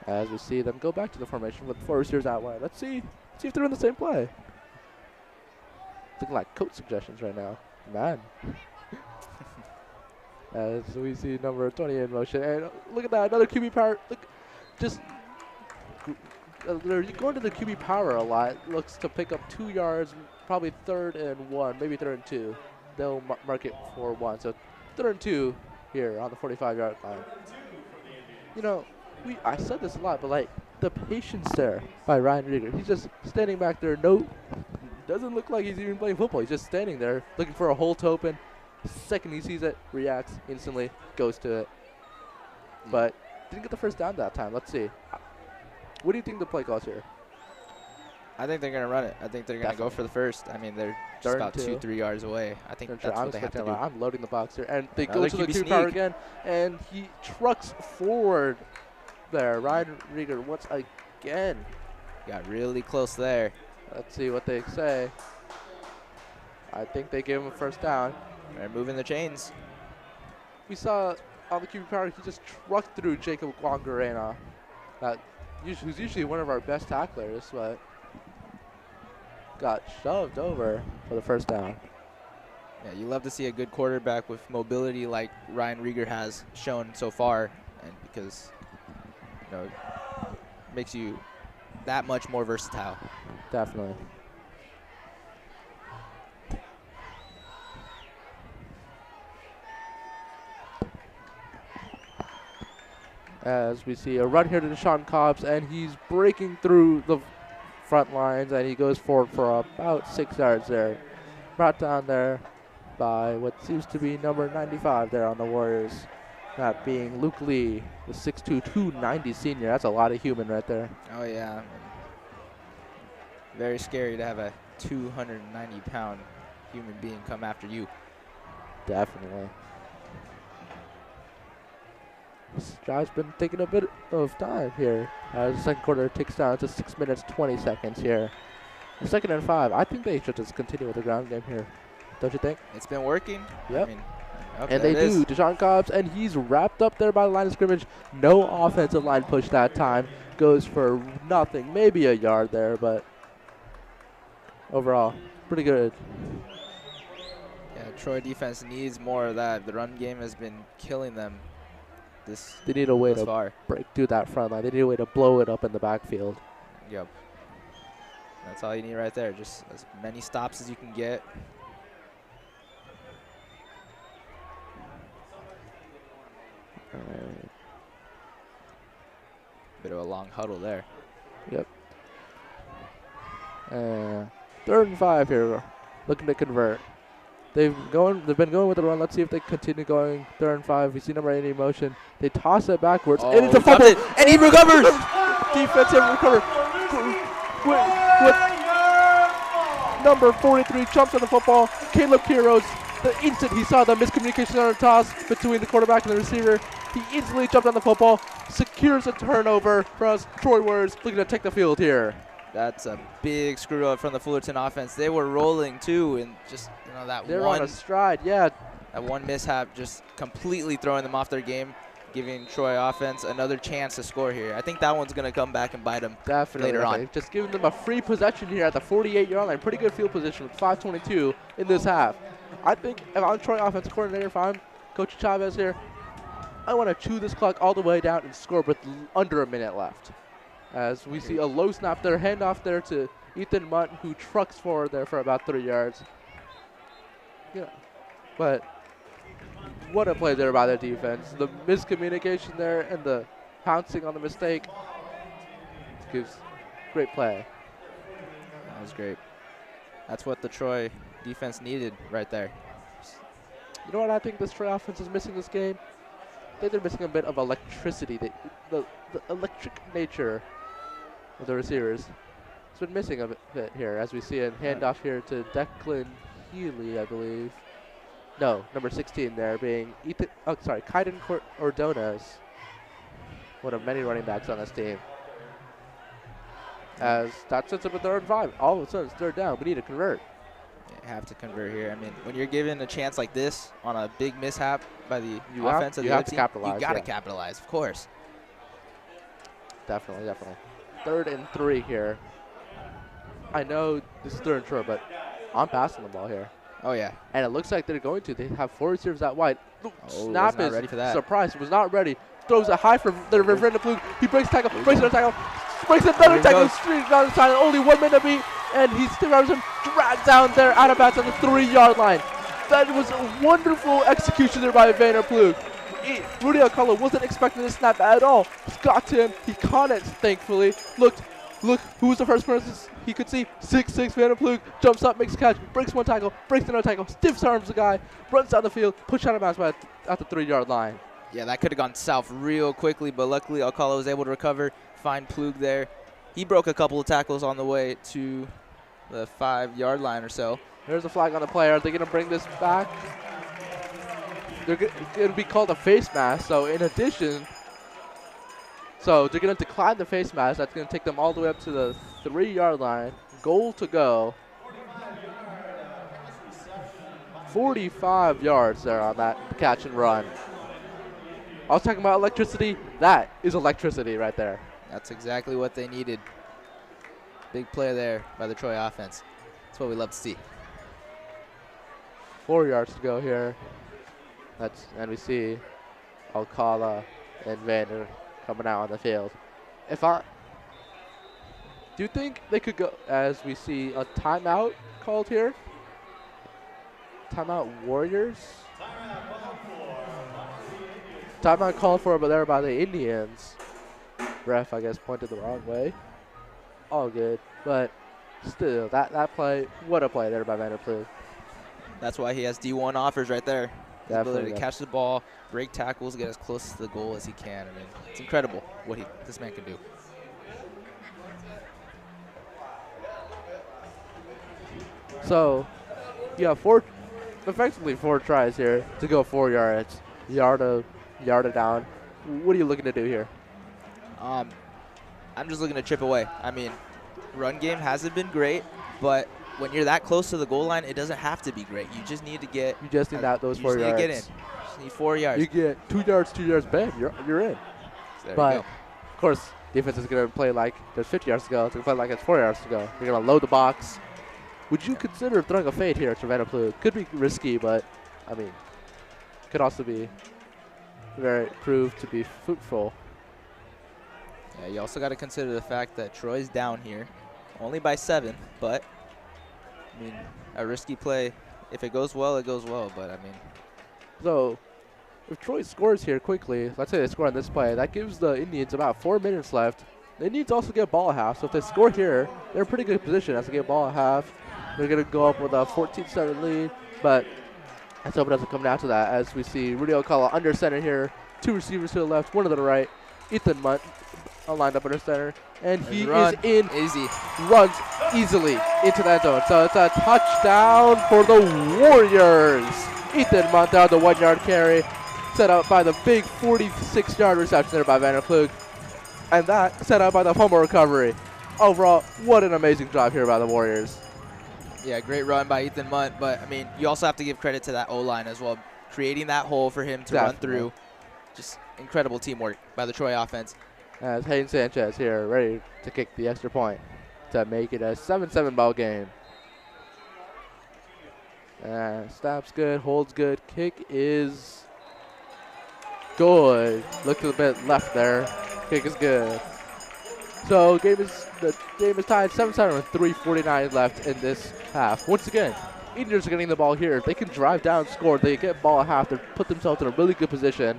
As we see them go back to the formation with 4 receivers out wide. Let's see if they're in the same play. Looking like coach suggestions right now. Man. As we see number 20 in motion. And look at that, another QB power. Look, just they're going to the QB power a lot. Looks to pick up 2 yards, probably 3rd and 1, maybe 3rd and 2. They'll mark it for 1. So 3rd and 2 here on the 45-yard line. You know, I said this a lot, but like the patience there by Ryan Rieger. He's just standing back there. No, doesn't look like he's even playing football. He's just standing there looking for a hole to open. Second he sees it, reacts instantly, goes to it. But didn't get the first down that time. Let's see. What do you think the play calls here? I think they're going to run it. I think they're going to go for the first. I mean, they're just about 2-3 yards away. I think that's what they have to do. I'm loading the box here. And they go to the QB power again, and he trucks forward there. Ryan Rieger once again. Got really close there. Let's see what they say. I think they gave him a first down. They're moving the chains. We saw on the QB power, he just trucked through Jacob Guangarena. Who's usually one of our best tacklers, but got shoved over for the first down. Yeah, you love to see a good quarterback with mobility like Ryan Rieger has shown so far, and because, you know, makes you that much more versatile. Definitely. As we see a run here to Deshaun Cobbs, and he's breaking through the front lines, and he goes forward for about 6 yards there. Brought down there by what seems to be number 95 there on the Warriors. That being Luke Lee, the 6'2", 290 senior. That's a lot of human right there. Oh, yeah. Very scary to have a 290-pound human being come after you. Definitely. This drive's been taking a bit of time here. As the second quarter ticks down to 6 minutes, 20 seconds here. 2nd and 5. I think they should just continue with the ground game here. Don't you think? It's been working. Yep. I mean, and they do. Deshaun Cobbs, and he's wrapped up there by the line of scrimmage. No offensive line push that time. Goes for nothing. Maybe a yard there, but overall, pretty good. Yeah, Troy defense needs more of that. The run game has been killing them They need a way this to far. break through that front line. They need a way to blow it up in the backfield. Yep. That's all you need right there. Just as many stops as you can get. All right. Bit of a long huddle there. Yep. 3rd and 5 here, looking to convert. They've been going with the run. Let's see if they continue going. 3rd and 5. We see number 8 in motion. They toss it backwards. Oh, and it's a fumble. and he recovers. Defensive recover. With number 43 jumps on the football. Caleb Quiroz, the instant he saw the miscommunication on a toss between the quarterback and the receiver, he instantly jumped on the football, secures a turnover for us. Troy Warriors looking to take the field here. That's a big screw up from the Fullerton offense. They were rolling too, and just They're on a stride, yeah. That one mishap just completely throwing them off their game, giving Troy offense another chance to score here. I think that one's going to come back and bite them later on. Just giving them a free possession here at the 48-yard line. Pretty good field position with 5:22 in this half. I think if I'm Troy offense coordinator, if I'm Coach Chavez here, I want to chew this clock all the way down and score with under a minute left. As we see a low snap there, handoff there to Ethan Munt, who trucks forward there for about 3 yards. Yeah, but what a play there by the defense. The miscommunication there and the pouncing on the mistake gives great play. That was great. That's what the Troy defense needed right there. You know what I think this Troy offense is missing this game? I think they're missing a bit of electricity. The electric nature of the receivers. It's been missing a bit here as we see a handoff here to Declan Healy, I believe. No, number 16 there being Kaiden Ordonez, one of many running backs on this team. As that sets up a 3rd and 5. All of a sudden it's 3rd down. We need to convert. You have to convert here. I mean, when you're given a chance like this on a big mishap by the offense of the other team, capitalize. You got to capitalize, of course. Definitely. 3rd and 3 here. I know this is 3rd and short, but I'm passing the ball here. Oh, yeah. And it looks like they're going to. They have 4 receivers out wide. Snap is ready for that. Surprise. Was not ready. Throws it high for the Reverend Plug. He breaks tackle. Breaks another tackle. Breaks another tackle. Streaks down the side. Only 1 minute to beat. And he still runs him. Dragged down there out of bounds on the 3-yard line. That was a wonderful execution there by Vander Plug. Rudy Alcala wasn't expecting this snap at all. Just got to him. He caught it, thankfully. Look, who was the first person he could see? 6'6" Vander Plug jumps up, makes a catch, breaks one tackle, breaks another tackle, stiff arms the guy, runs down the field, pushed out of bounds at the 3-yard line. Yeah, that could have gone south real quickly, but luckily Alcala was able to recover, find Plug there. He broke a couple of tackles on the way to the 5-yard line or so. There's a flag on the play. Are they going to bring this back? They're going to be called a face mask. So in addition, they're going to decline the face mask. That's going to take them all the way up to the 3-yard line. Goal to go. 45 yards there on that catch and run. I was talking about electricity. That is electricity right there. That's exactly what they needed. Big play there by the Troy offense. That's what we love to see. 4 yards to go here. And we see Alcala and Vander coming out on the field. Do you think they could go, as we see a timeout called here? Timeout Warriors? Timeout called for there by the Indians. Ref, I guess, pointed the wrong way. All good, but still, that play, what a play there by Vander Plug. That's why he has D1 offers right there. His ability to catch the ball, break tackles, get as close to the goal as he can. I mean, it's incredible what this man can do. So, yeah, effectively 4 tries here to go 4 yards, yard down. What are you looking to do here? I'm just looking to chip away. I mean, run game hasn't been great, but when you're that close to the goal line, it doesn't have to be great. You just need to get. You just need those 4 yards. You just need to get in. You just need 4 yards. You get 2 yards, bam, you're in. So but of course, defense is going to play like there's 50 yards to go. It's going to play like it's 4 yards to go. You're going to load the box, Would you consider throwing a fade here to Vander Plug? Could be risky, but I mean, could also be prove to be fruitful. Yeah, you also got to consider the fact that Troy's down here, only by 7, but I mean, a risky play. If it goes well, it goes well, but I mean. So, if Troy scores here quickly, let's say they score on this play, that gives the Indians about 4 minutes left. The Indians also get ball at half, so if they score here, they're in pretty good position as they get ball at half. They're going to go up with a 14-7 lead, but let's hope it doesn't come down to that as we see Rudy Alcala under center here. 2 receivers to the left, 1 to the right. Ethan Munt lined up under center, and he is in. Easy. Runs easily into that zone. So it's a touchdown for the Warriors. Ethan Munt down the 1-yard carry, set up by the big 46-yard reception there by Vander Plug. And that set up by the fumble recovery. Overall, what an amazing job here by the Warriors. Yeah, great run by Ethan Munt, but I mean, you also have to give credit to that O-line as well, creating that hole for him to run through. Just incredible teamwork by the Troy offense. As Hayden Sanchez here, ready to kick the extra point to make it a 7-7 ball game. Snaps good, holds good, kick is good. Look to the bit left there. Kick is good. So the game is tied 7-7 with 3:49 left in this half. Once again, Indians are getting the ball here. If they can drive down, score, they get ball at half, they put themselves in a really good position.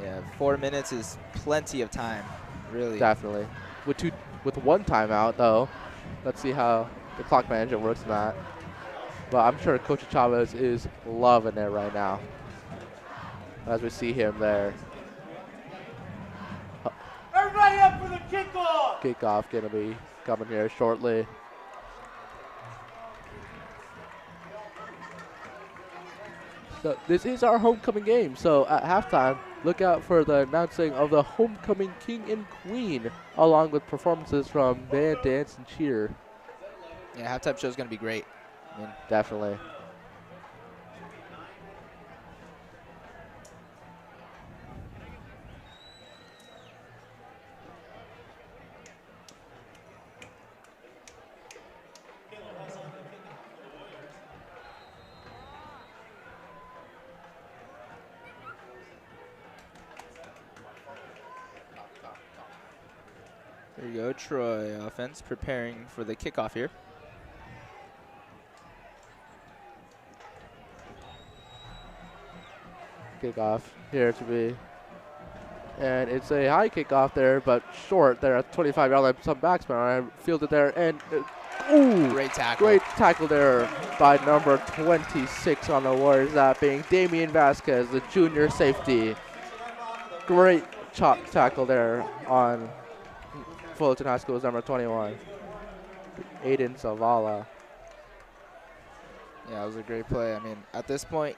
Yeah, 4 minutes is plenty of time, really. Definitely. With 1 timeout though, let's see how the clock management works in that. But I'm sure Coach Chavez is loving it right now as we see him there. Everybody up for the kickoff! Kickoff going to be coming here shortly. So this is our homecoming game. So at halftime, look out for the announcing of the homecoming king and queen, along with performances from band, dance, and cheer. Yeah, halftime show is going to be great. I mean, definitely. There you go, Troy offense preparing for the kickoff here. Kickoff here to be. And it's a high kickoff there, but short there at 25-yard line. Some backspin on it, fielded there, and ooh, great tackle. Great tackle there by number 26 on the Warriors, that being Damian Vasquez, the junior safety. Great chop tackle there on Fullerton High School's number 21, Aiden Zavala. Yeah, it was a great play. I mean, at this point,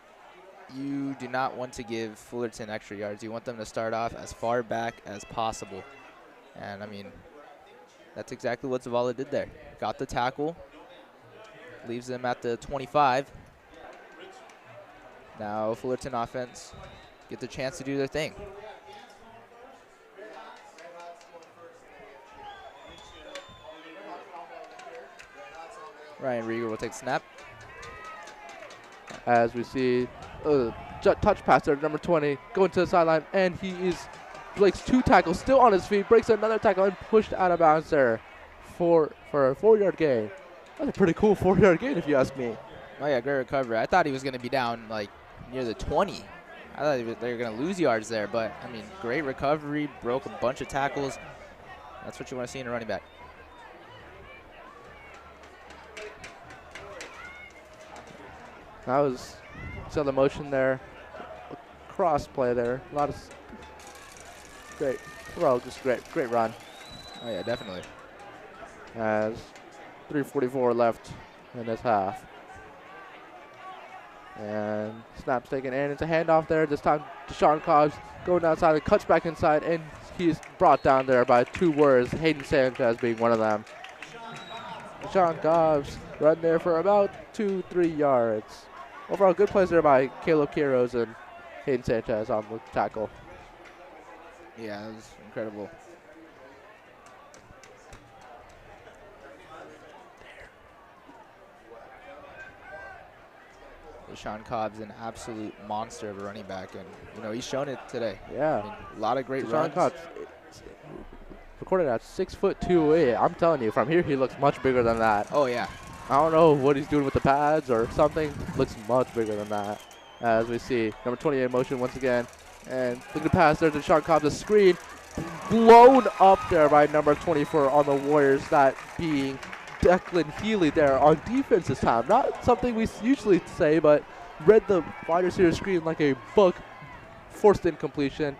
you do not want to give Fullerton extra yards. You want them to start off as far back as possible. And, I mean, that's exactly what Zavala did there. Got the tackle, leaves them at the 25. Now Fullerton offense get the chance to do their thing. Ryan Rieger will take the snap. As we see touch pass there, number 20, going to the sideline, and breaks 2 tackles, still on his feet, breaks another tackle, and pushed out of bounds there for a 4-yard gain. That's a pretty cool 4-yard gain, if you ask me. Oh yeah, great recovery. I thought he was going to be down like near the 20. I thought they were going to lose yards there, but I mean, great recovery, broke a bunch of tackles. That's what you want to see in a running back. That was saw the motion there, cross play there, a lot of great throw, just great run. Oh yeah, definitely. As 3:44 left in this half. And snap's taken in. It's a handoff there. This time Deshaun Cobbs going outside and cuts back inside, and he's brought down there by 2 Warriors, Hayden Sanchez being one of them. Deshaun Cobbs run there for about 2-3 yards. Overall, good plays there by Caleb Quiros and Hayden Sanchez on the tackle. Yeah, that was incredible. Deshaun Cobb's an absolute monster of a running back, and he's shown it today. Yeah. I mean, a lot of great Deshaun runs. Cobb's recorded at 6'2". I'm telling you, from here he looks much bigger than that. Oh yeah. I don't know what he's doing with the pads or something. Looks much bigger than that. As we see number 28 in motion once again, and look at the pass there to Deshaun Cobb. The screen blown up there by number 24 on the Warriors. That being Declan Healy there on defense this time. Not something we usually say, but read the wide receiver screen like a book. Forced incompletion,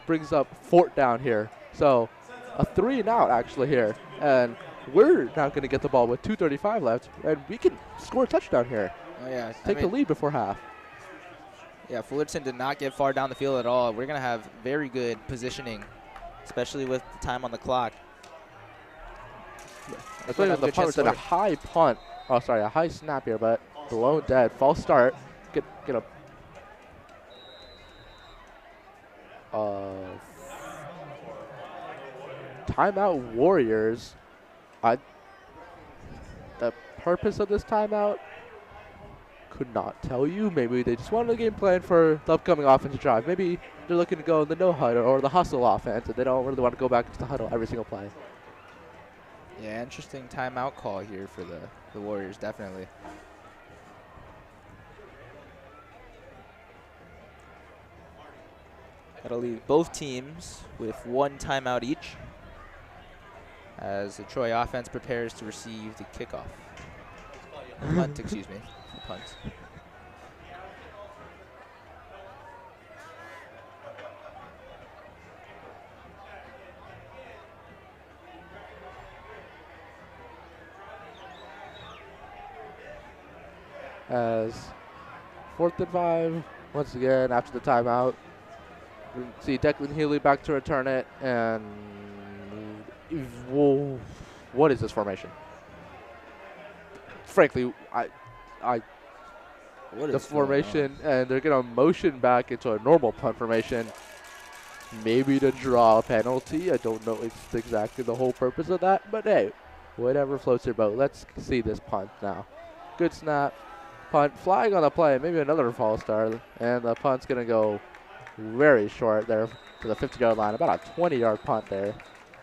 brings up 4th down here. So a 3 and out actually here, and we're now going to get the ball with 2:35 left, and we can score a touchdown here. Oh yeah. Take the lead before half. Yeah, Fullerton did not get far down the field at all. We're going to have very good positioning, especially with the time on the clock. That's why the punt was at a high punt. Oh, sorry, a high snap here, but below dead. False start. Get a timeout Warriors. The purpose of this timeout could not tell you. Maybe they just wanted a game plan for the upcoming offensive drive. Maybe they're looking to go in the no huddle or the hustle offense, and they don't really want to go back to the huddle every single play. Yeah, interesting timeout call here for the Warriors, definitely. That'll leave both teams with 1 timeout each as the Troy offense prepares to receive the kickoff. Punt, excuse me. Punt. As 4th and 5, once again after the timeout. We see Declan Healy back to return it, and whoa, what is this formation? Frankly, the formation, and they're gonna motion back into a normal punt formation, maybe to draw a penalty. I don't know exactly the whole purpose of that, but hey, whatever floats your boat. Let's see this punt now. Good snap, punt, flag on the play, maybe another false start, and the punt's gonna go very short there to the 50-yard line, about a 20-yard punt there.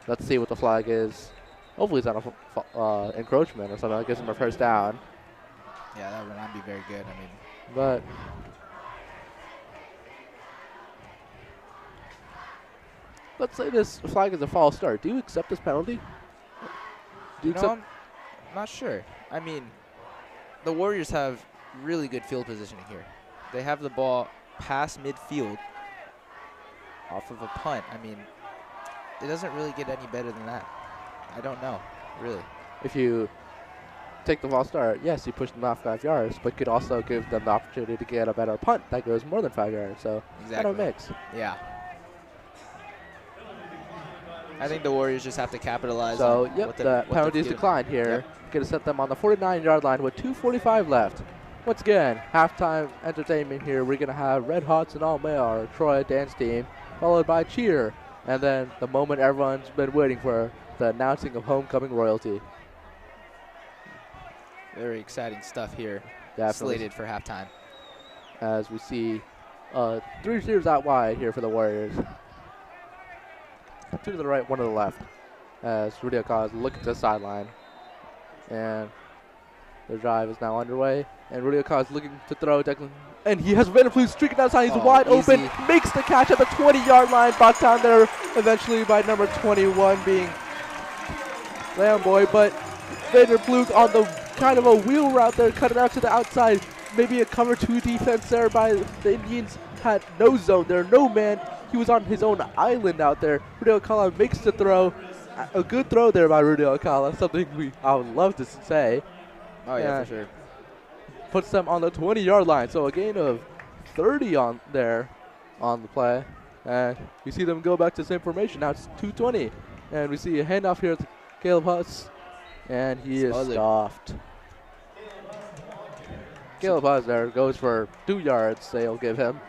Let's see what the flag is. Hopefully it's not a encroachment or something that gives them a first down. Yeah, that would not be very good. I mean, but let's say this flag is a false start. Do you accept this penalty? I'm not sure. I mean, the Warriors have really good field positioning here. They have the ball past midfield off of a punt. I mean, it doesn't really get any better than that. I don't know, really. If you take the false start, yes, you push them off 5 yards, but could also give them the opportunity to get a better punt that goes more than 5 yards. So exactly. Kind of a mix. Yeah. I think the Warriors just have to capitalize so, on yep, the penalty is declined here. Yep. Going to set them on the 49-yard line with 2:45 left. Once again, halftime entertainment here. We're going to have Red Hots and All Mail, our Troy dance team, followed by cheer, and then the moment everyone's been waiting for, the announcing of homecoming royalty. Very exciting stuff here. Definitely. Slated for halftime. As we see 3 receivers out wide here for the Warriors. 2 to the right, 1 to the left. As Rudy Aka's looking to the sideline. And the drive is now underway. And Rudy Aka's looking to throw. Declan, and he has Vanderploeg streaking outside. He's wide open. Makes the catch at the 20-yard line. Brought down there eventually by number 21 being Lamboy. But Vanderploeg on the kind of a wheel route there. Cut it out to the outside. Maybe a cover 2 defense there by the Indians. Had no zone there. No man. He was on his own island out there. Rudy Akala makes the throw. A good throw there by Rudy Akala. Something I would love to say. Oh, yeah, for sure. Puts them on the 20-yard line. So a gain of 30 on there on the play. And we see them go back to the same formation. Now it's 2:20. And we see a handoff here to Caleb Huss. And he is stuffed. Caleb Huss there goes for 2 yards. They'll give him.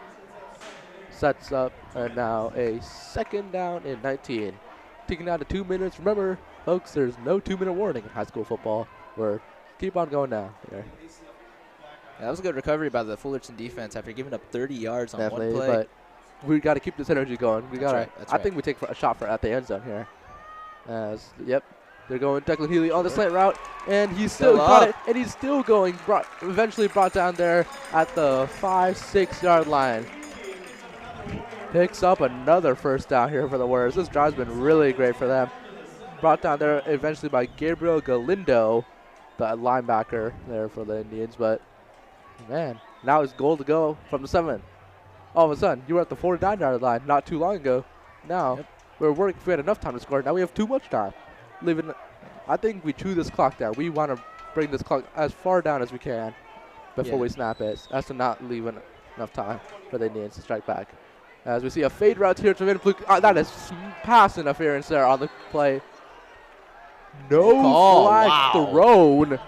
Sets up. And now a 2nd down and 19. Taking out to 2 minutes. Remember, folks, there's no 2-minute warning in high school football. We're keep on going now. Here. Yeah, that was a good recovery by the Fullerton defense after giving up 30 yards on Definitely, one play. but we got to keep this energy going. We got to. That's I think we take a shot for at the end zone here. Yep, they're going Declan Healy on the slant route, and he's still got it, and he's still going. Eventually brought down there at the 5-6 yard line. Picks up another first down here for the Warriors. This drive's been really great for them. Brought down there eventually by Gabriel Galindo, the linebacker there for the Indians. But man, now it's goal to go from the 7. All of a sudden, you were at the 49 yard line not too long ago. Now we're working. If we had enough time to score, now we have too much time. I think we chew this clock down. We want to bring this clock as far down as we can before we snap it, as to not leave enough time for the Indians to strike back. As we see a fade route here to Vanderpluke. That is pass interference there on the play. No flag thrown.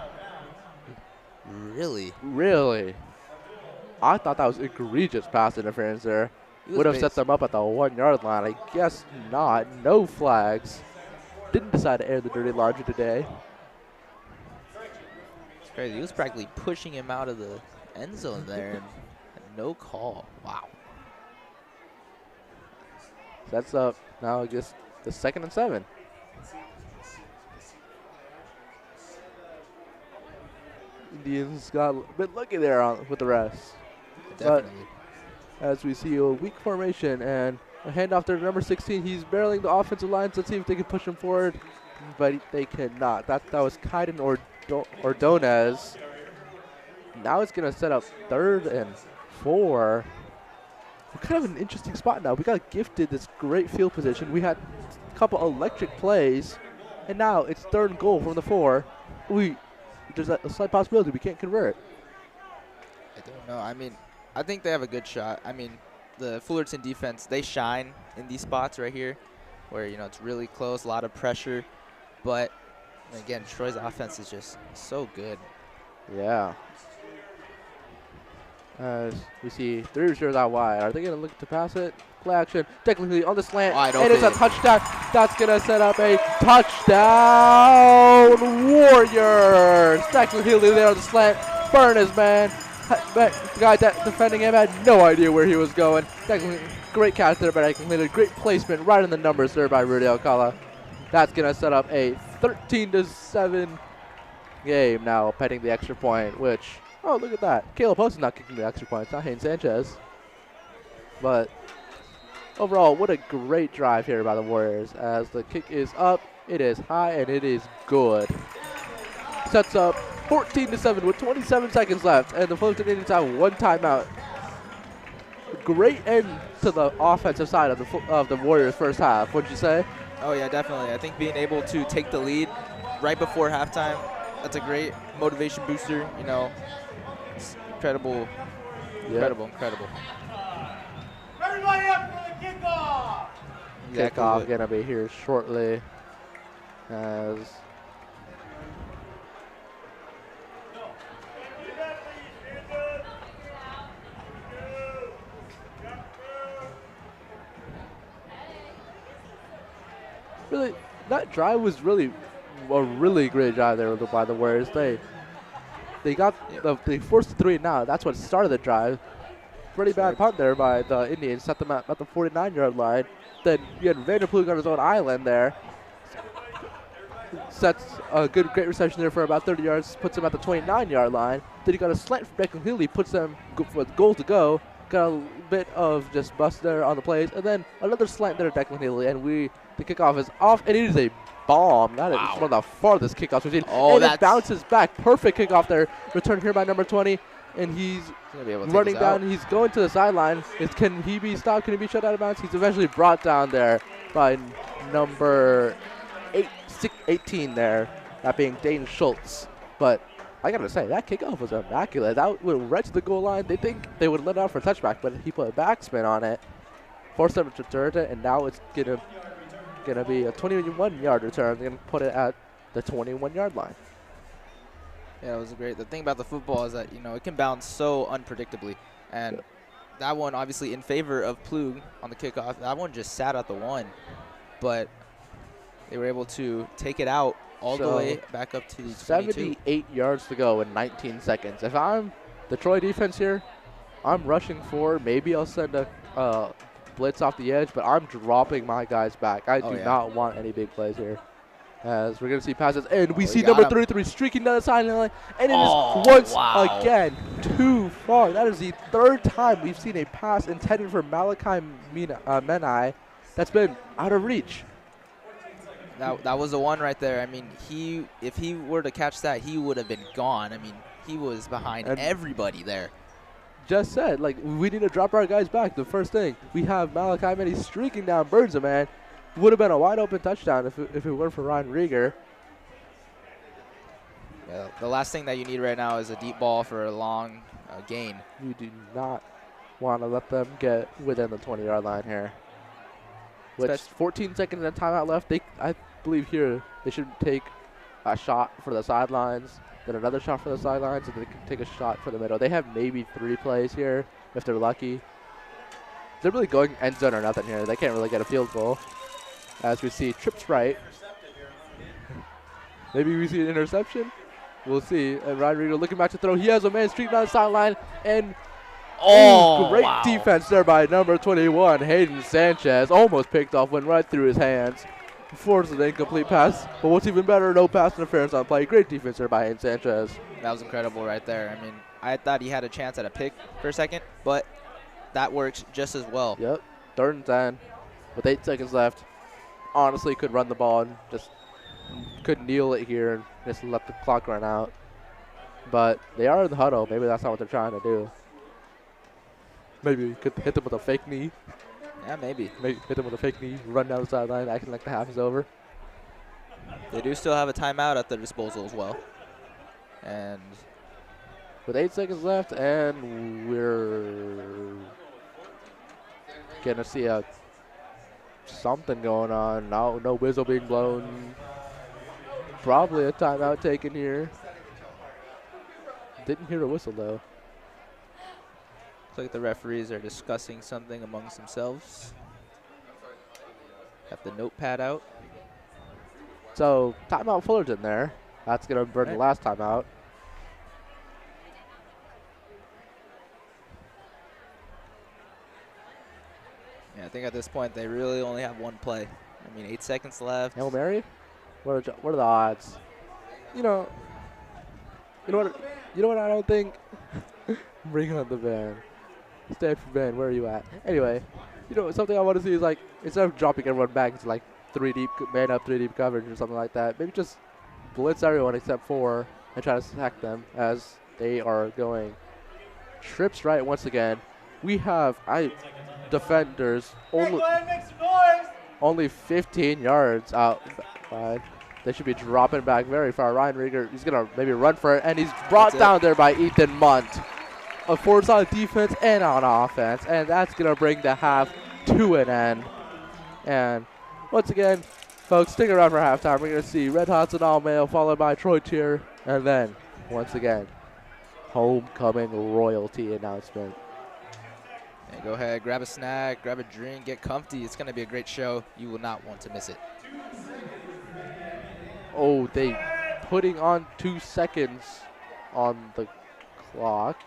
Really? I thought that was egregious pass interference there. Would have set them up at the 1 yard line. I guess not. No flags. Didn't decide to air the dirty laundry today. It's crazy. He was practically pushing him out of the end zone there, and no call. Wow. That's up now. I guess the 2nd and 7. Indians got a bit lucky there with the rest. Definitely. But as we see a weak formation and a handoff there to number 16, he's barreling the offensive line. Let's see if they can push him forward, but they cannot. That was Kaiden Ordonez. Now it's going to set up 3rd and 4. We're kind of in an interesting spot now. We got gifted this great field position. We had a couple electric plays, and now it's 3rd and goal from the 4. There's a slight possibility we can't convert. I don't know. I mean, I think they have a good shot. I mean, the Fullerton defense, they shine in these spots right here where, you know, it's really close, a lot of pressure. But, again, Troy's offense is just so good. Yeah. As we see 3 receivers out wide. Are they going to look to pass it? Play action. Technically on the slant. And it's a touchdown. That's going to set up a touchdown. Warriors. Technically there on the slant. Burn his man. The guy defending him had no idea where he was going. Technically, great catch there, but I completed great placement right in the numbers there by Rudy Alcala. That's going to set up a 13-7 game now, pending the extra point, which, oh, look at that. Caleb Post is not kicking the extra point. It's not Haynes Sanchez. But overall, what a great drive here by the Warriors. As the kick is up, it is high, and it is good. Sets up 14-7 with 27 seconds left, and the Fullerton Indians have 1 timeout. Great end to the offensive side of the Warriors' first half, wouldn't you say? Oh, yeah, definitely. I think being able to take the lead right before halftime, that's a great motivation booster. You know, it's incredible. Incredible. Everybody up for the kickoff! Kickoff going to be here shortly. As really, that drive was really a really great drive there by the Warriors. They forced the 3 now. That's what started the drive. Pretty bad punt there by the Indians. Set them at the 49-yard line. Then you had Vanderpluke on his own island there. Sets a great reception there for about 30 yards. Puts him at the 29-yard line. Then he got a slant from Declan Healy. Puts them with goal to go. Got a bit of just bust there on the plays. And then another slant there to Declan Healy. And the kickoff is off. And it is a bomb. That is one of the farthest kickoffs we've seen. Oh, and it bounces back. Perfect kickoff there. Returned here by number 20. And he's running down. He's going to the sideline. Can he be stopped? Can he be shut out of bounds? He's eventually brought down there by number 18 there, that being Dane Schultz. But I got to say, that kickoff was immaculate. That went right to the goal line. They think they would let it out for a touchback, but he put a backspin on it, forced them to return it, and now it's going to be a 21-yard return. They're going to put it at the 21-yard line. Yeah, it was great. The thing about the football is that, you know, it can bounce so unpredictably. And that one, obviously, in favor of Plug on the kickoff, that one just sat at the 1. But they were able to take it out all the way back up to the 22. 78 yards to go in 19 seconds. If I'm The Troy defense here, I'm rushing forward. Maybe I'll send a blitz off the edge, but I'm dropping my guys back. I do not want any big plays here. As we're going to see passes, and we see number 33 streaking down the sideline, and it is once again too far. That is the third time we've seen a pass intended for Malachi Menai that's been out of reach. That was the one right there. I mean, if he were to catch that, he would have been gone. I mean, he was behind everybody there. Just said, like, we need to drop our guys back. The first thing, we have Malachi Menai streaking down Birds, man. Would have been a wide open touchdown if it weren't for Ryan Rieger. Yeah, the last thing that you need right now is a deep ball for a long gain. You do not want to let them get within the 20-yard line here. With 14 seconds and timeout left, I believe here they should take a shot for the sidelines, then another shot for the sidelines, and then they can take a shot for the middle. They have maybe 3 plays here if they're lucky. They're really going end zone or nothing here. They can't really get a field goal. As we see trips right. Maybe we see an interception. We'll see. And Ryan Rieger looking back to throw. He has a man streaking down the sideline. And great defense there by number 21, Hayden Sanchez. Almost picked off, went right through his hands. Forced an incomplete pass. But what's even better, no pass interference on play. Great defense there by Hayden Sanchez. That was incredible right there. I mean, I thought he had a chance at a pick for a second, but that works just as well. Yep. 3rd and 10 with 8 seconds left. Honestly, could run the ball and just could kneel it here and just let the clock run out. But they are in the huddle. Maybe that's not what they're trying to do. Maybe we could hit them with a fake knee. Yeah, maybe. Maybe hit them with a fake knee, run down the sideline, acting like the half is over. They do still have a timeout at their disposal as well. And with 8 seconds left, and we're going to see something going on. No whistle being blown. Probably a timeout taken here. Didn't hear a whistle, though. Looks like the referees are discussing something amongst themselves. Got the notepad out. So, timeout Fullerton there. That's going to burn the last timeout. Yeah, I think at this point they really only have one play. I mean, 8 seconds left. Hail Mary? What are the odds? You know what I don't think? Bring on the van. Stanford van, where are you at? Anyway, something I want to see is, like, instead of dropping everyone back, it's like 3 deep, man up, 3 deep coverage or something like that. Maybe just blitz everyone except 4 and try to sack them as they are going. Trips right once again. We have defenders only 15 yards outside. They should be dropping back very far. Ryan Rieger, he's going to maybe run for it, and he's brought down there by Ethan Munt. A force on defense and on offense, and that's going to bring the half to an end. And once again, folks, stick around for halftime. We're going to see Red Hots and All Mail, followed by Troy Tier, and then, once again, homecoming royalty announcement. Yeah, go ahead, grab a snack, grab a drink, get comfy. It's going to be a great show. You will not want to miss it. Oh, they putting on 2 seconds on the clock.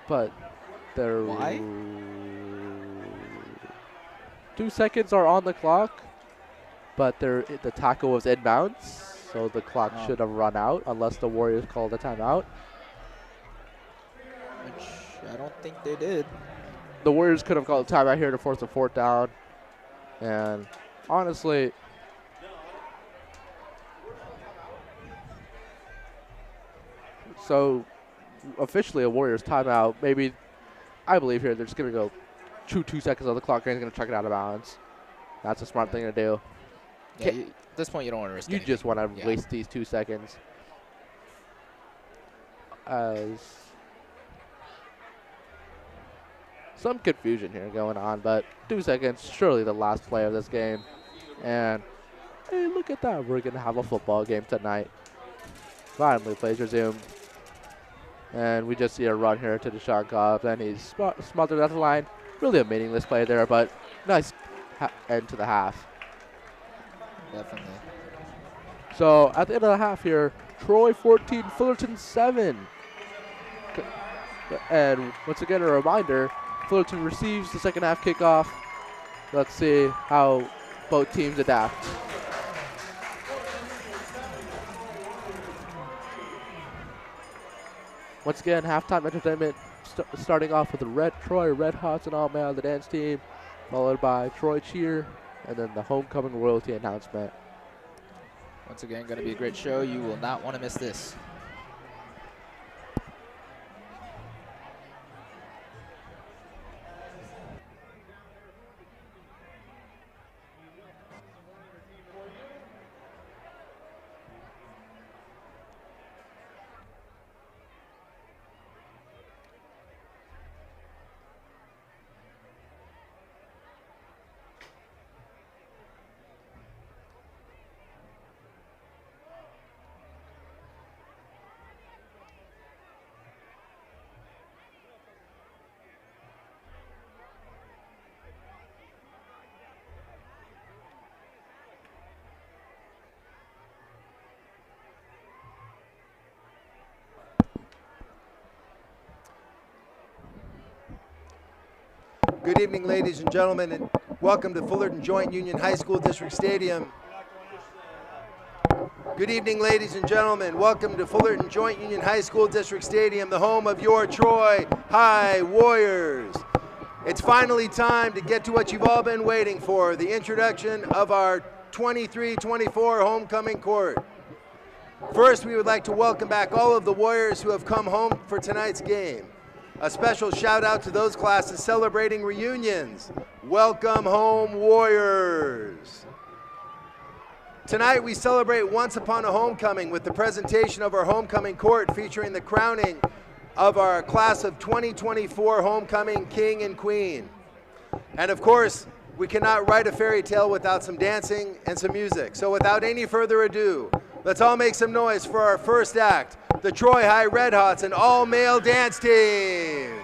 But they're... Why? 2 seconds are on the clock, but the tackle was inbounds, so the clock should have run out unless the Warriors called a timeout. Which I don't think they did. The Warriors could have called a timeout here to force a 4th down. And honestly, so officially a Warriors timeout. Maybe, I believe here, they're just going to go 2 seconds on the clock and he's going to chuck it out of bounds. That's a smart thing to do. Yeah, at this point, you don't want to risk it. You just want to waste these 2 seconds. As some confusion here going on, but 2 seconds, surely the last play of this game. And hey, look at that. We're going to have a football game tonight. Finally, plays resumed. And we just see a run here to Deshaun Cobb, and he's smothered at the line. Really a meaningless play there, but nice end to the half. Definitely. So at the end of the half here, Troy 14, Fullerton 7. And once again, a reminder, Fullerton receives the second half kickoff. Let's see how both teams adapt. Once again, halftime entertainment starting off with the Troy Red Hots and all male, the dance team, followed by Troy Cheer, and then the homecoming royalty announcement. Once again, going to be a great show. You will not want to miss this. Good evening, ladies and gentlemen, and welcome to Fullerton Joint Union High School District Stadium. Good evening, ladies and gentlemen. Welcome to Fullerton Joint Union High School District Stadium, the home of your Troy High Warriors. It's finally time to get to what you've all been waiting for, the introduction of our 23-24 homecoming court. First, we would like to welcome back all of the Warriors who have come home for tonight's game. A special shout out to those classes celebrating reunions. Welcome home, Warriors. Tonight we celebrate Once Upon a Homecoming with the presentation of our homecoming court featuring the crowning of our class of 2024 homecoming king and queen. And of course, we cannot write a fairy tale without some dancing and some music. So without any further ado, let's all make some noise for our first act, the Troy High Red Hots, an all-male dance team.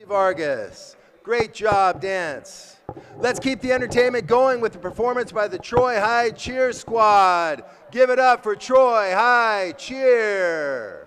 Vargas. Great job, dance. Let's keep the entertainment going with the performance by the Troy High Cheer Squad. Give it up for Troy High Cheer.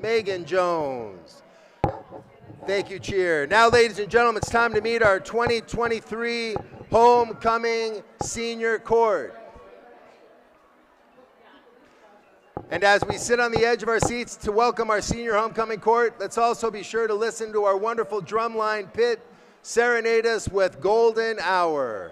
Megan Jones. Thank you, cheer. Now, ladies and gentlemen, it's time to meet our 2023 homecoming senior court. And as we sit on the edge of our seats to welcome our senior homecoming court, let's also be sure to listen to our wonderful drumline pit serenade us with Golden Hour.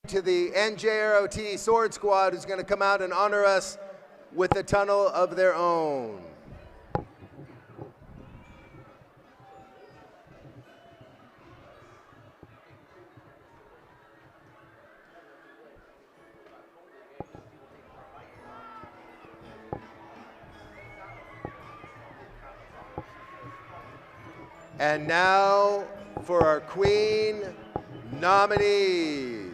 To the NJROT Sword Squad, who's going to come out and honor us with a tunnel of their own. And now for our Queen nominees.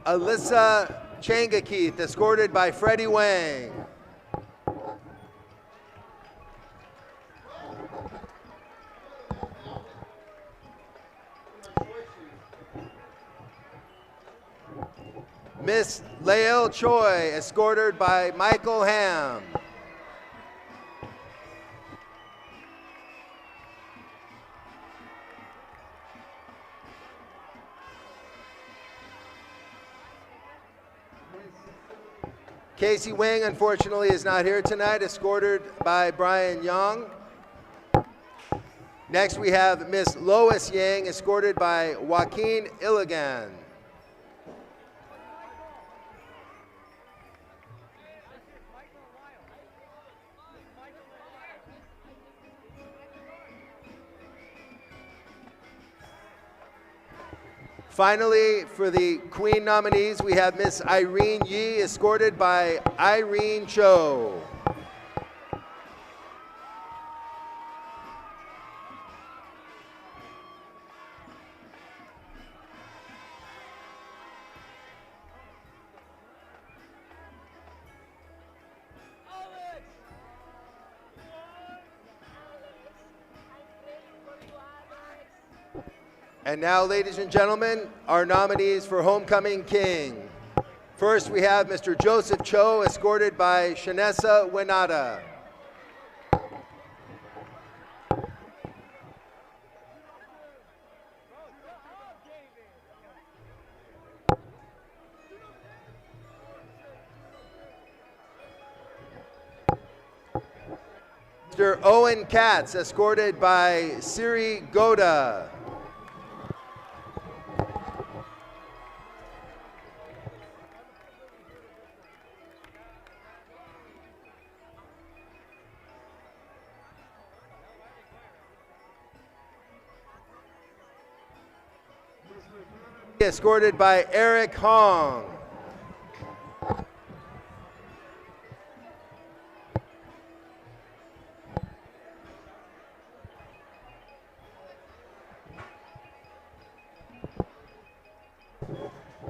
Alyssa Changakeith, escorted by Freddie Wang. Miss Lael Choi, escorted by Michael Ham. Casey Wang, unfortunately, is not here tonight, escorted by Brian Young. Next, we have Miss Lois Yang, escorted by Joaquin Illigan. Finally, for the Queen nominees, we have Miss Irene Yi, escorted by Irene Cho. And now, ladies and gentlemen, our nominees for Homecoming King. First, we have Mr. Joseph Cho, escorted by Shanessa Wenata. Mr. Owen Katz, escorted by Siri Goda. Escorted by Eric Hong.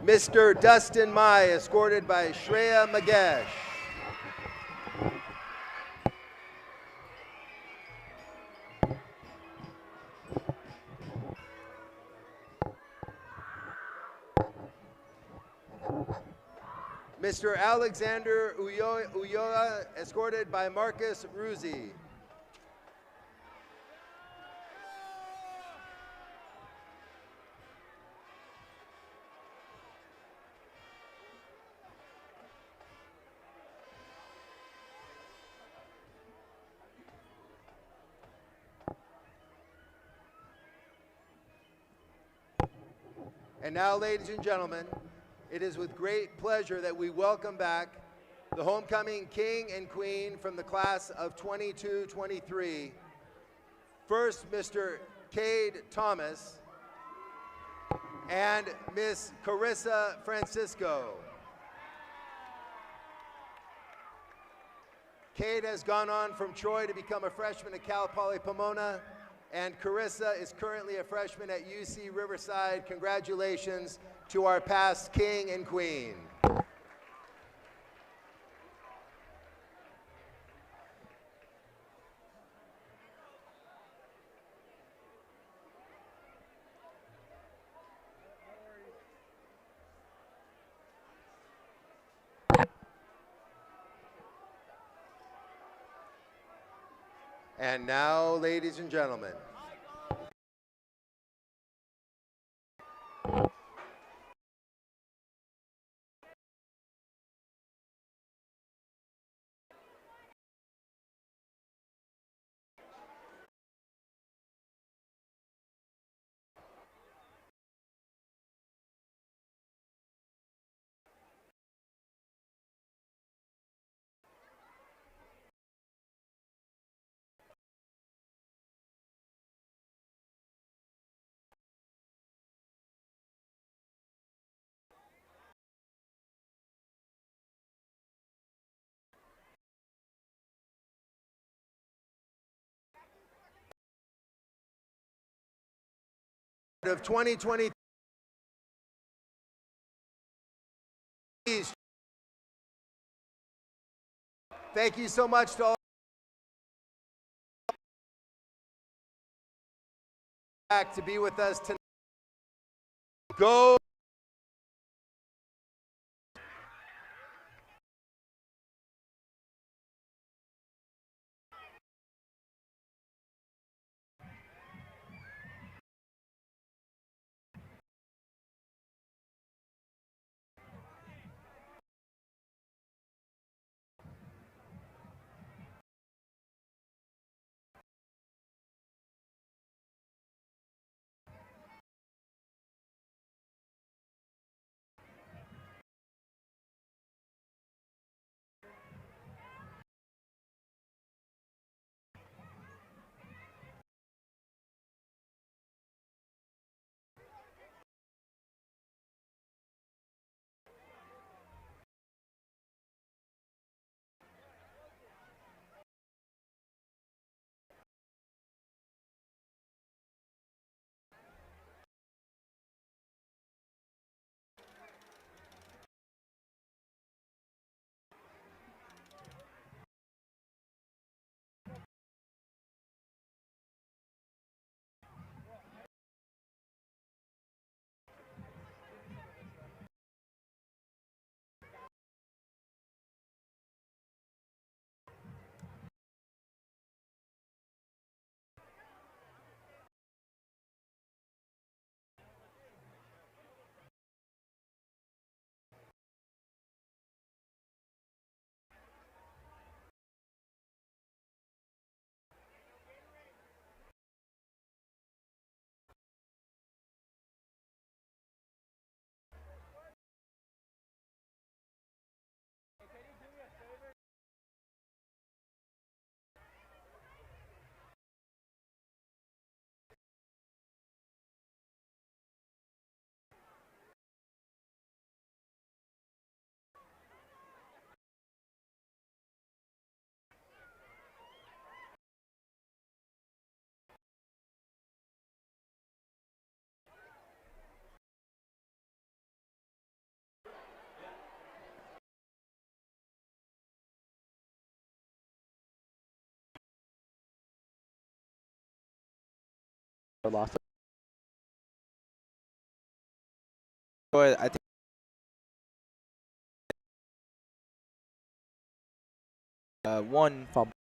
Mr. Dustin Mai, escorted by Shreya Magesh. Mr. Alexander Ulloa, escorted by Marcus Ruzi. And now, ladies and gentlemen, it is with great pleasure that we welcome back the homecoming king and queen from the class of 22-23. First, Mr. Cade Thomas and Miss Carissa Francisco. Cade has gone on from Troy to become a freshman at Cal Poly Pomona, and Carissa is currently a freshman at UC Riverside. Congratulations to our past king and queen. And now, ladies and gentlemen, of 2020. Thank you so much to all back to be with us tonight. Go Lost. Troy, I think one Fumble.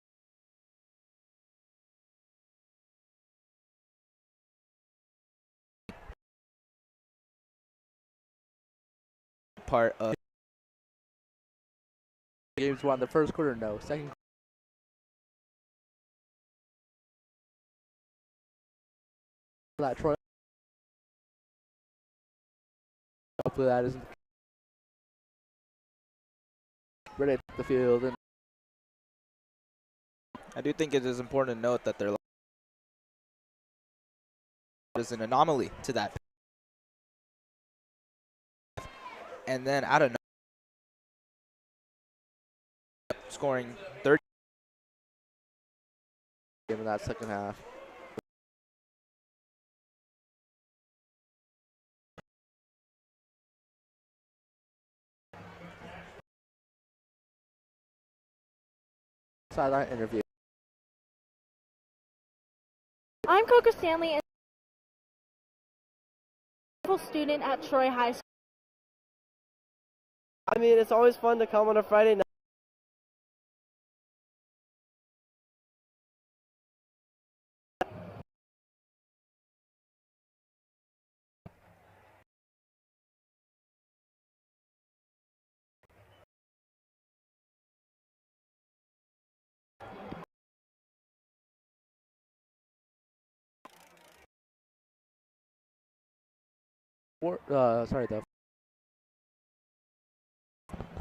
part of Games won the first quarter. No. Second. That Troy. Hopefully that isn't ready to take the field. And I do think it is important to note that there is an anomaly to that. And then I don't know, scoring 30. in that second half. Sideline interview. I'm Coco Stanley, and a student at Troy High School. I mean, it's always fun to come on a Friday night.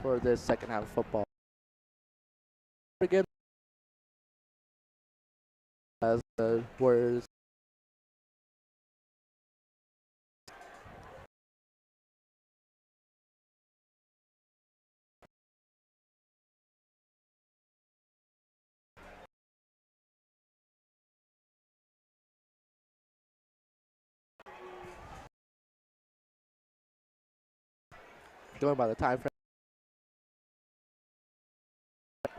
For this second half of football. Again, as the Warriors going by the time frame.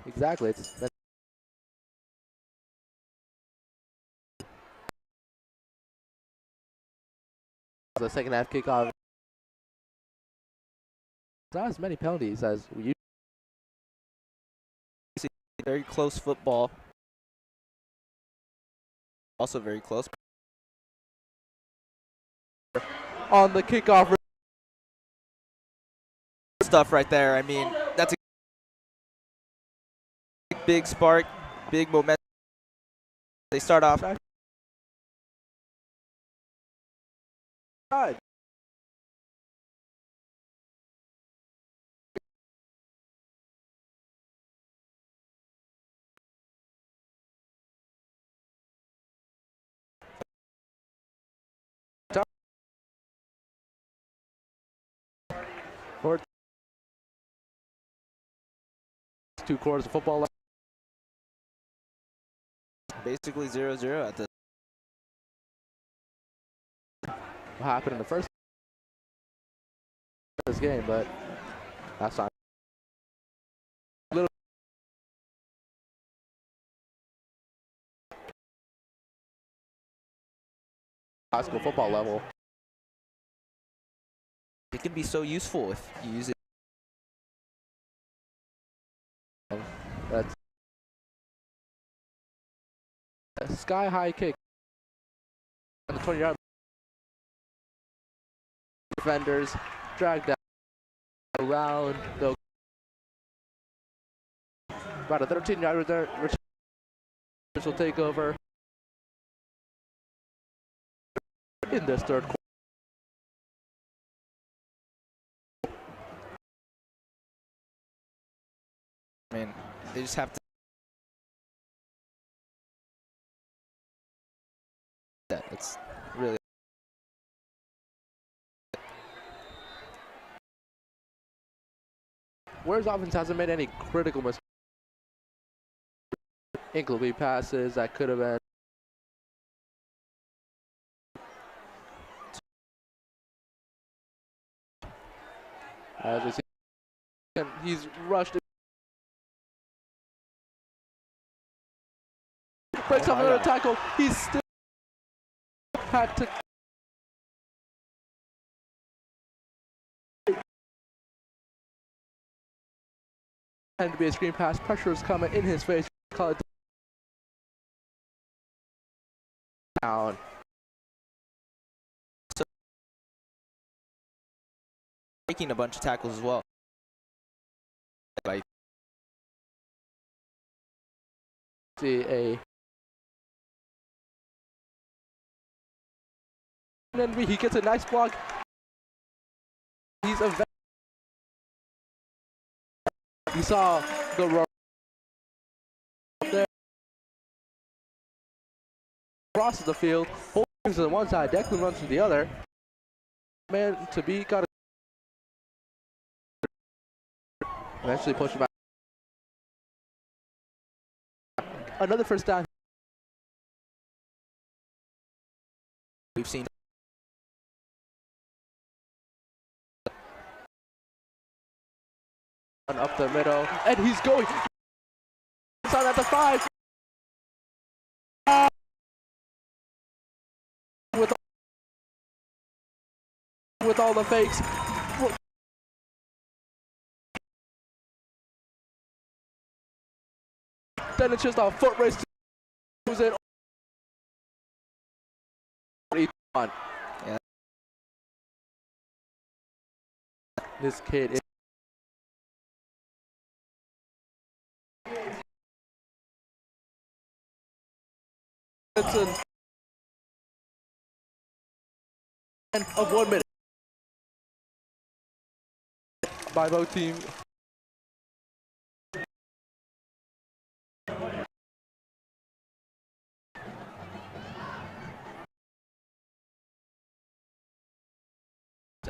Exactly. It's the second half kickoff. Not as many penalties as we used. Very close football. Also very close. On the kickoff. Stuff right there. I mean, that's a big spark, big momentum. They start off. Right. For 2 quarters of football left. Basically 0-0 at the. What happened in the first this game, but that's not. Little high school football level. It can be so useful if you use it. That's a sky high kick on the 20-yard. Defenders drag down around the about a 13-yard return. Will take over in this third quarter. I mean, they just have to. It's really. Warriors offense hasn't made any critical mistakes. Incomplete passes that could have been. As we see, he's rushed. Breaks off another tackle. He's still had to and to be a screen pass. Pressure is coming in his face. Call it down. So making a bunch of tackles as well. Like See a and then he gets a nice block. He's a vet. You saw the run there across the field. Holding to the one side, Declan runs to the other. Man to be got eventually push him back. Another first down. we've seen Up the middle, and he's going. It's on at the 5. With all the fakes. Then it's just a foot race to lose it. Yeah. This kid is of 1 minute by both teams.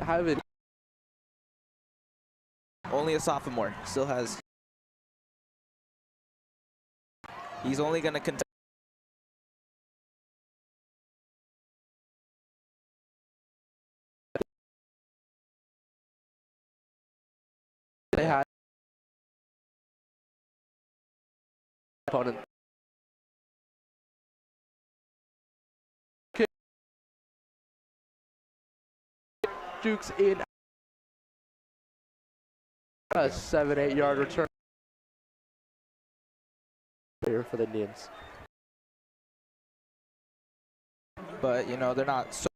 Have it. only a sophomore. Still has. He's only going to continue. They had opponent. Jukes in a 7-8 yard return here for the Indians. But, you know, they're not so.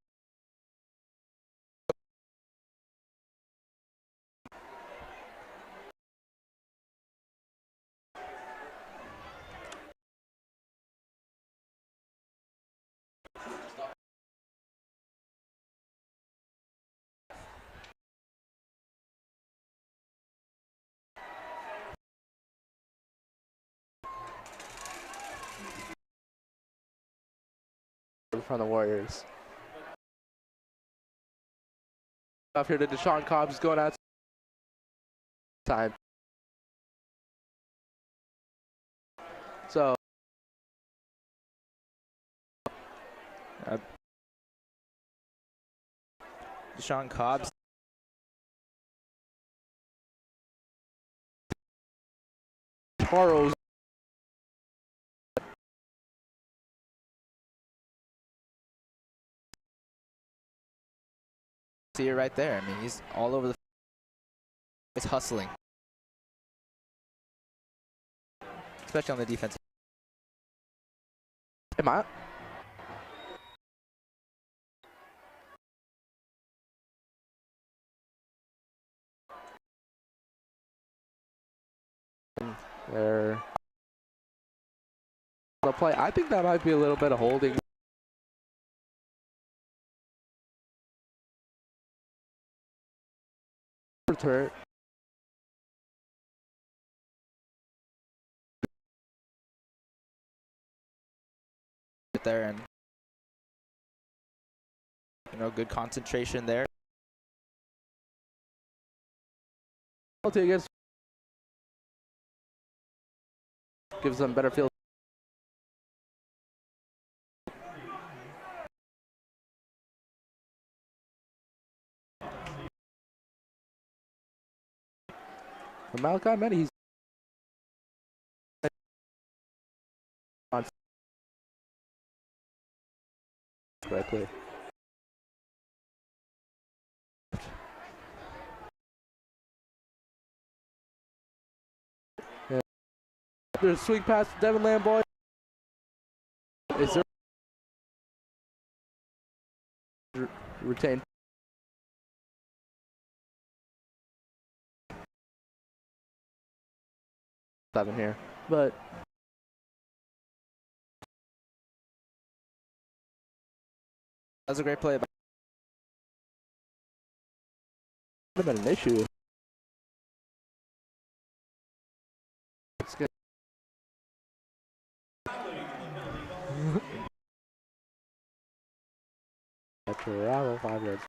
From the Warriors. Up here to Deshaun Cobbs going out time. So Deshaun Cobbs. Charles See it right there. I mean, he's all over the. He's hustling, especially on the defense. am I? There. The play. I think that might be a little bit of holding. Return. There and you know, good concentration there. Against gives them better field. For Malachi Many, he's on correctly. Yeah. There's a swing pass to Devin Lamboy. Is there retained? Seven here, but That was a great play. would have been an issue. It's good. Travel 5 yards.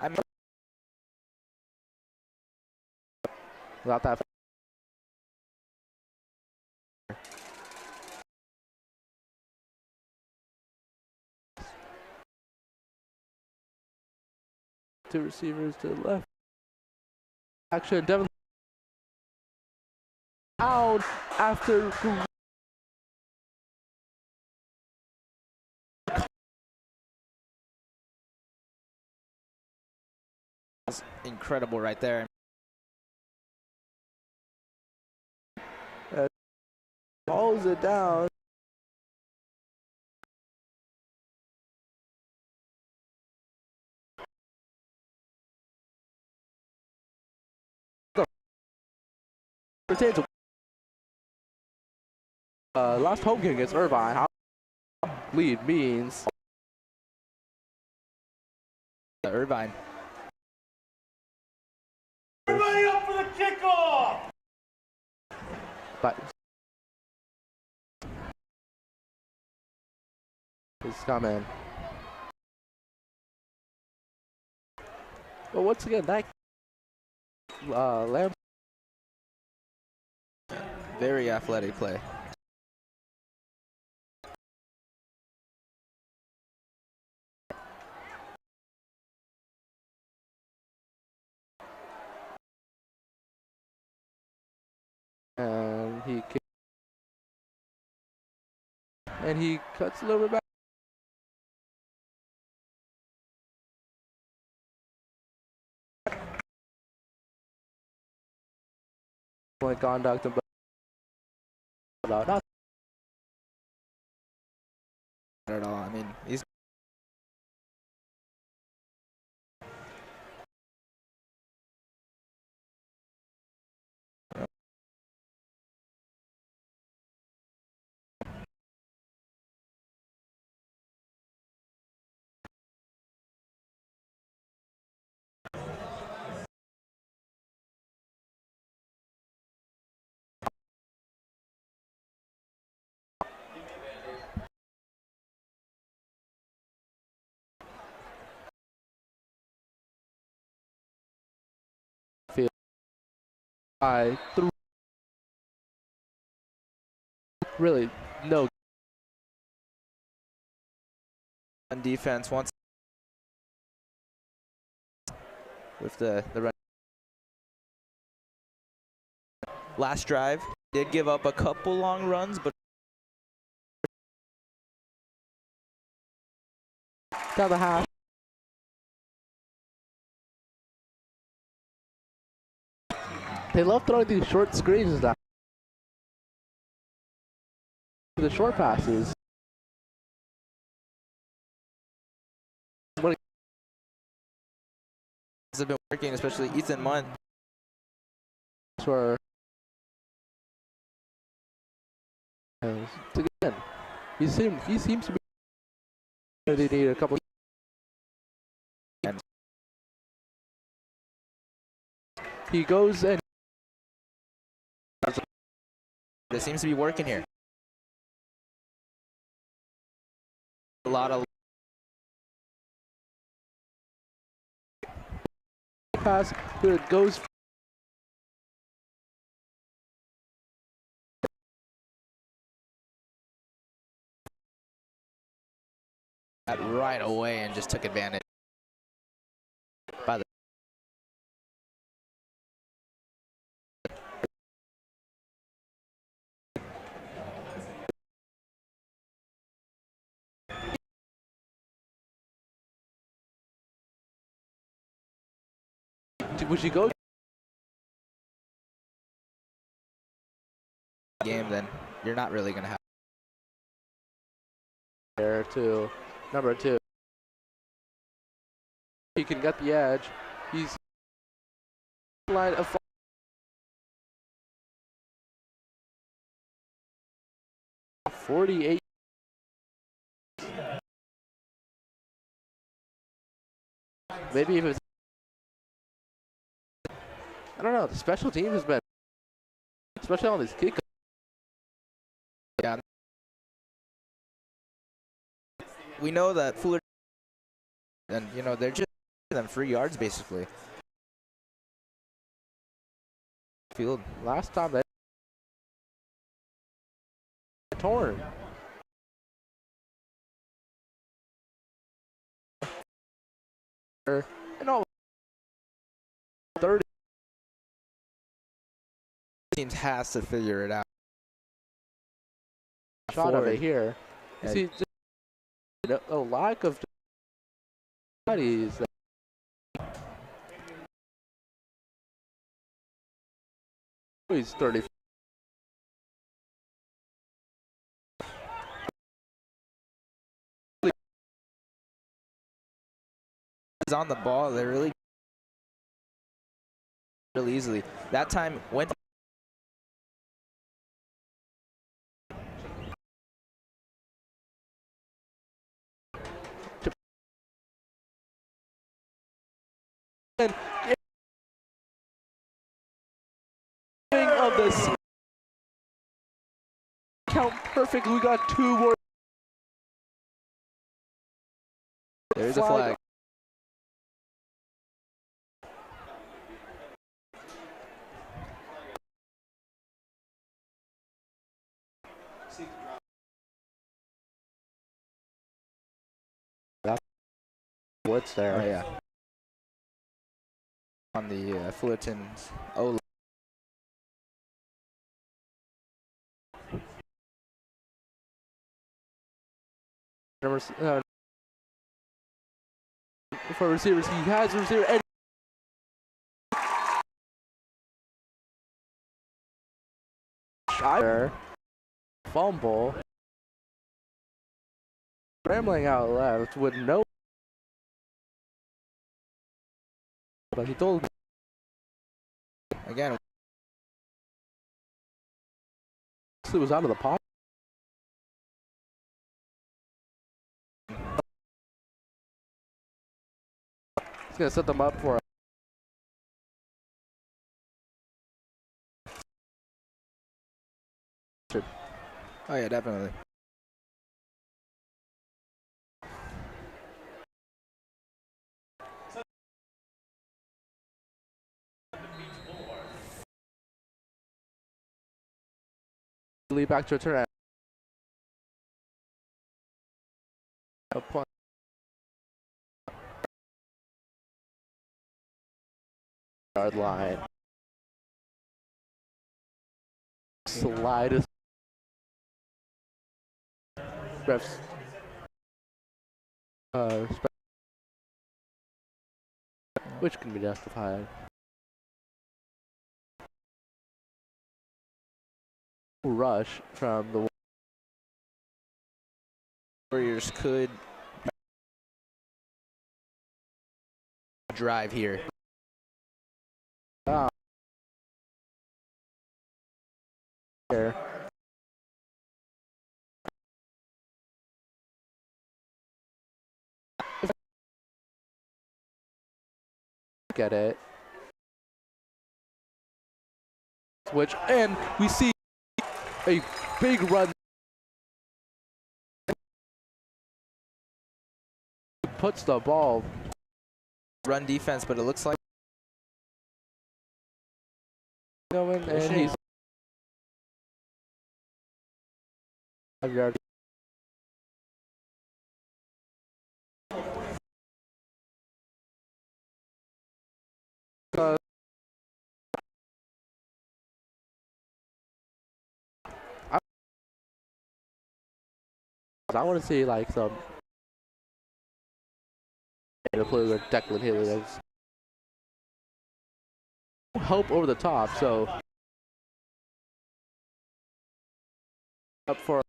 I mean, Without that. Two receivers to the left. Action, Devin out after that's incredible right there. follows it down. Retains last home game against Irvine. How lead means Irvine. Everybody up for the kickoff! but is coming. But once again, that Lamb Very athletic play. and he cuts a little bit back. Point conduct and about not At all. I mean, he's feel. I threw really no on defense once with the run. Last drive did give up a couple long runs, but down the half. They love throwing these short screens now. The short passes. have been working, especially Ethan Munn. Where again, he seems to be. They need a couple. He goes and It seems to be working here. A lot of pass. It goes. that right away and just took advantage. By the Would you go game, then you're not really going to have. there to number 2? He can get the edge. He's line of 48. Maybe if it's, I don't know. The special team has been, especially on these kickoffs. Yeah. We know that Fullerton, and you know, they're just them free yards basically. Field. Last time they torn. And all 30 teams has to figure it out. shot of it here. Yeah. You see, just a lack of bodies. He's 30. On the ball, they really easily. That time went. And of this count perfect. We got 2 more. There's a flag. What's there? Oh yeah. On the Fullerton's O. For receivers, he has a receiver. And Shire fumble. Scrambling out left with no. But he told Again. he was out of the pocket. He's gonna set them up for Oh yeah, definitely. lead back to return. A point. Yard line. Slide is refs. Which can be justified. Rush from the Warriors could drive here. Here. Get it. Switch, and we see a big run. Puts the ball. Run defense, but it looks like Going, and he's 5 yards. I want to see like some to play with Declan Haley. Help over the top, so up for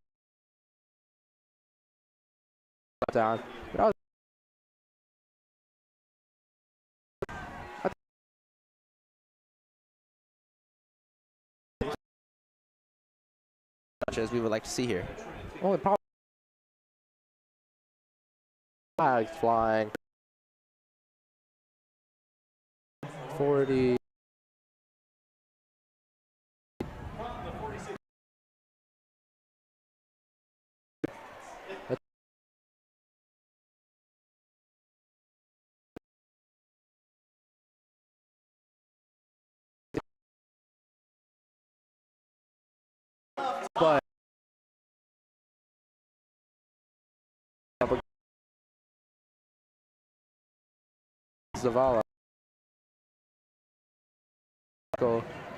down. But much as we would like to see here. only problem flags flying. 40. But Zavala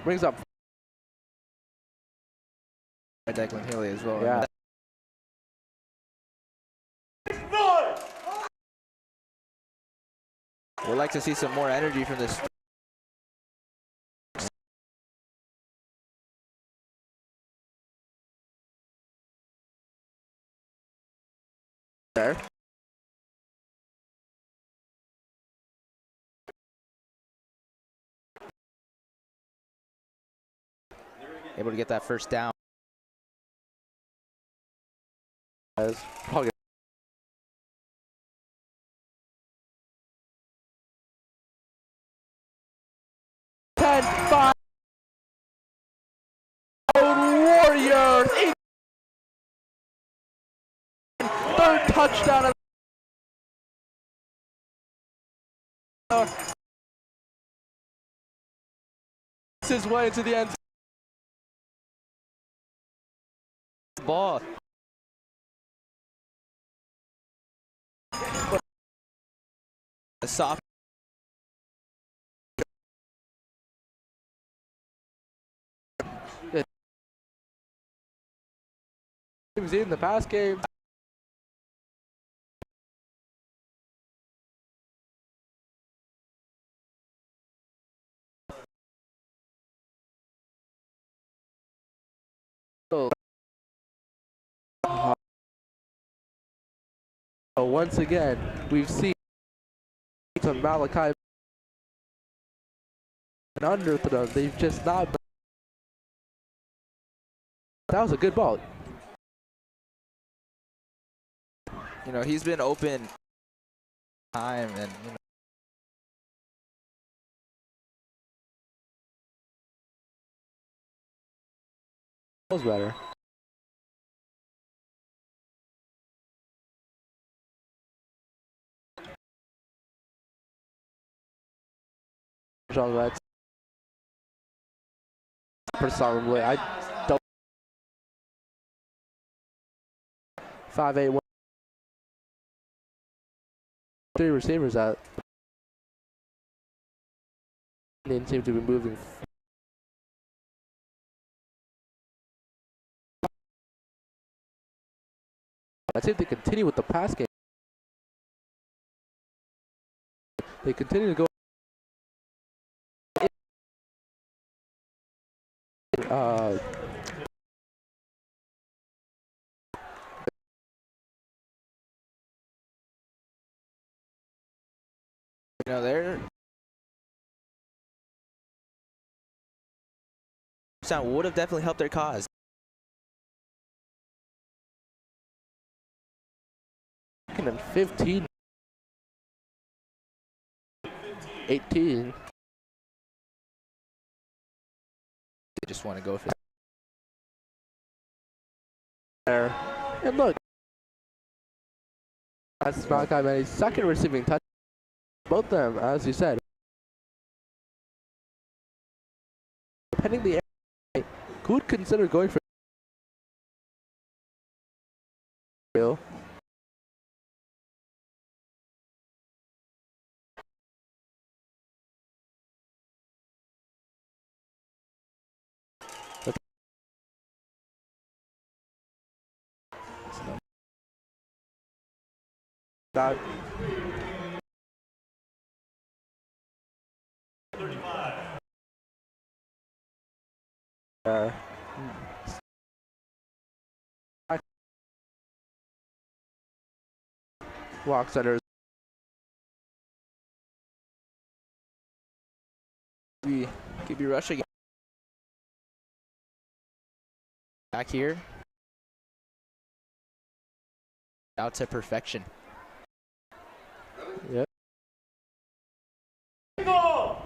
brings up Declan Haley as well. yeah. We'd like to see some more energy from this. There. Able to get that first down. Probably 10-5 Warriors. Third touchdown of his way into the end. Ball. A soft. He was in the past game. So once again, we've seen some Malachi and under them. They've just not. That was a good ball. You know, he's been open time and you know. That was better. That's presumably I don't 5-8-1 3 receivers that didn't seem to be moving. I think they continue with the pass game. They continue to go. You know, they're would have definitely helped their cause. And 15, 18. They just want to go for There. And look, that's Malachi Manny's second receiving touch. Both of them, as you said, depending the area, could consider going for Bill. That there. Walk centers. Could be rushing back here. Out to perfection. Yep. Go!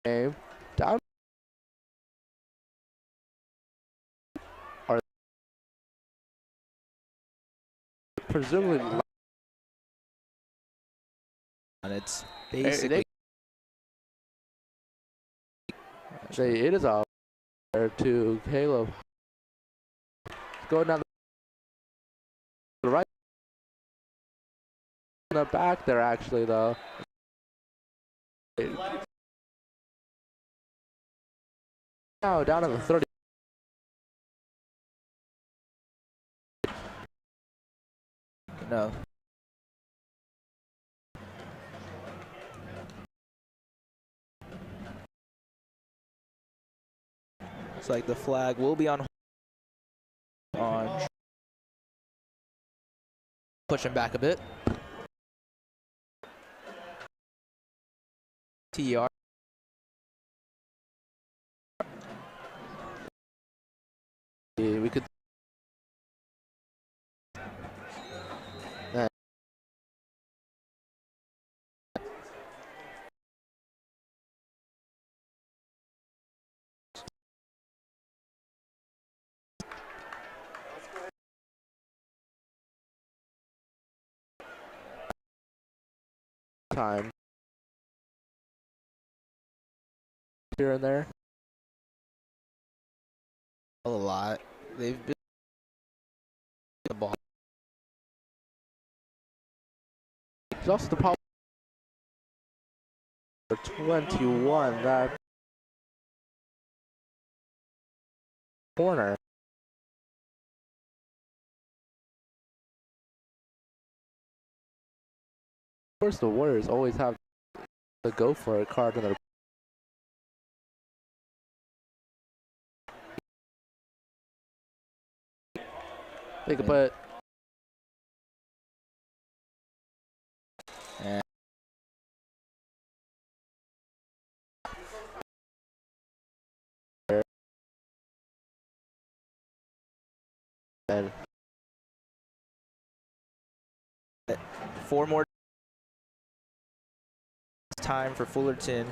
Game. Down. Are presumably And it's basically it is out there to Caleb. Going down the right. In the back there actually though. Now down to the 30. no. Looks like the flag will be on pushing back a bit. TR. We could. Time here and there. A lot. They've been the ball. It's also the power 21. That corner. Of course, the Warriors always have the go for it card in their. They could put. And 4 more time for Fullerton.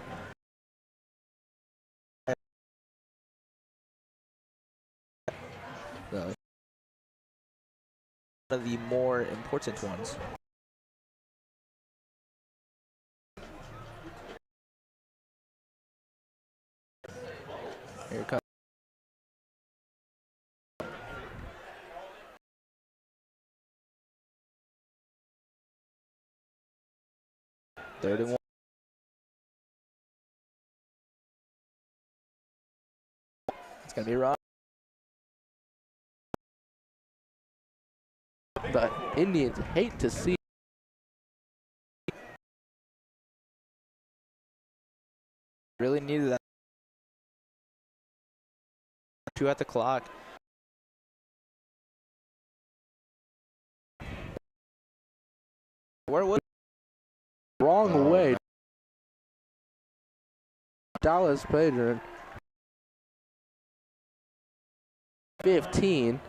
One of the more important ones. Here it comes. Third and 1. It's gonna be wrong. the Indians hate to see. Really needed that. 2 at the clock. Where was Wrong way. Dallas Padron. 15.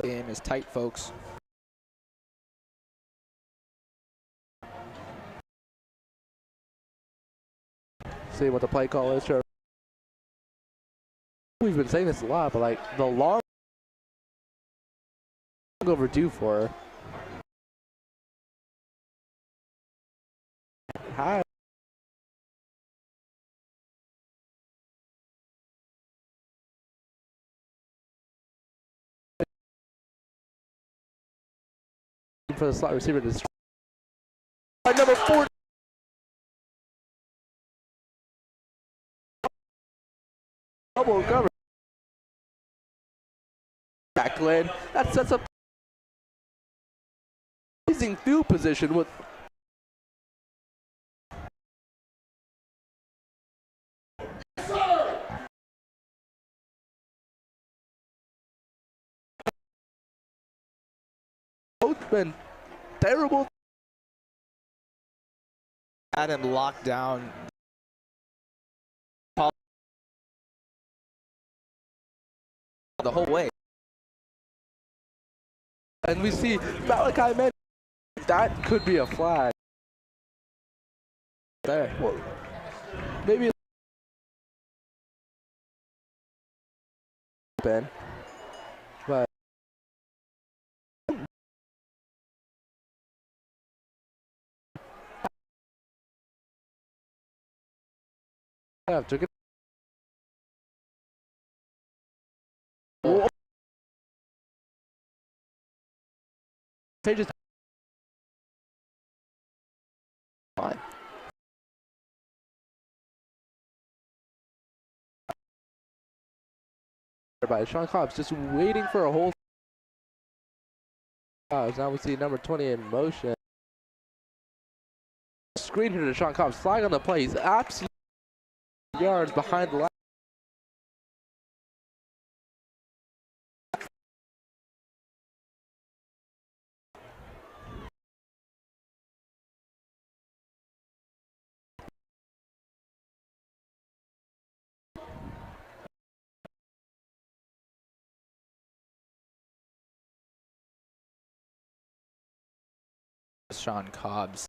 game is tight, folks. See what the play call is, sure. we've been saying this a lot, but like the long overdue for her. Hi. For the slot receiver to number 4. Double cover. Back Glenn. That sets up amazing field position with both been terrible. Had him locked down. The whole way. And we see Malachi Manning. That could be a flag. There. Well, maybe Ben. But after get pages fine. By Sean Cobbs just waiting for a whole now we see number 20 in motion. Screen here to Sean Cobbs, flag on the play. He's absolutely yards behind the line. Sean Cobbs.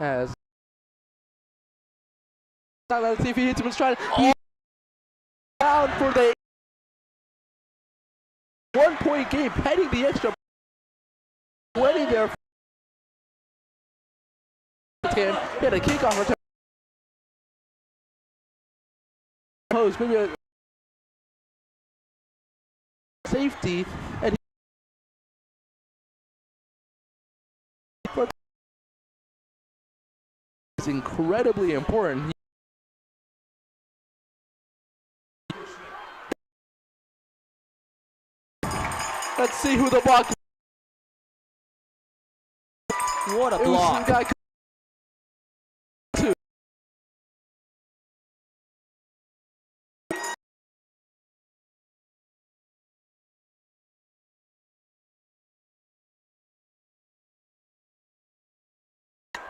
As let's see if he hits him in stride. He's down for the 1-point game, heading the extra. Winning there. Hit a kickoff return. Post, maybe a safety, and it's incredibly important. Let's see who the block. What a block.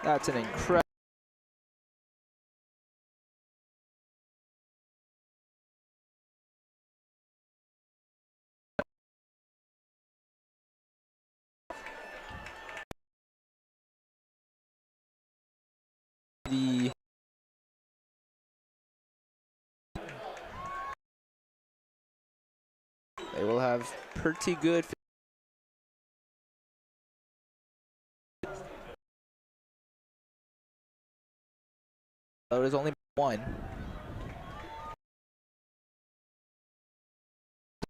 That's an incredible. They will have pretty good. That was only one.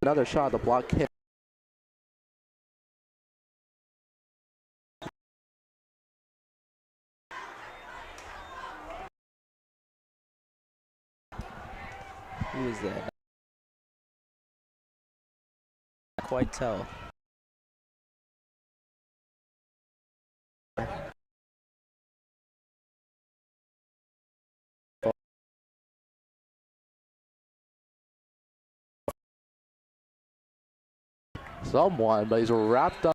Another shot, the block hit. Who is that? Can't quite tell. Someone, but he's wrapped up.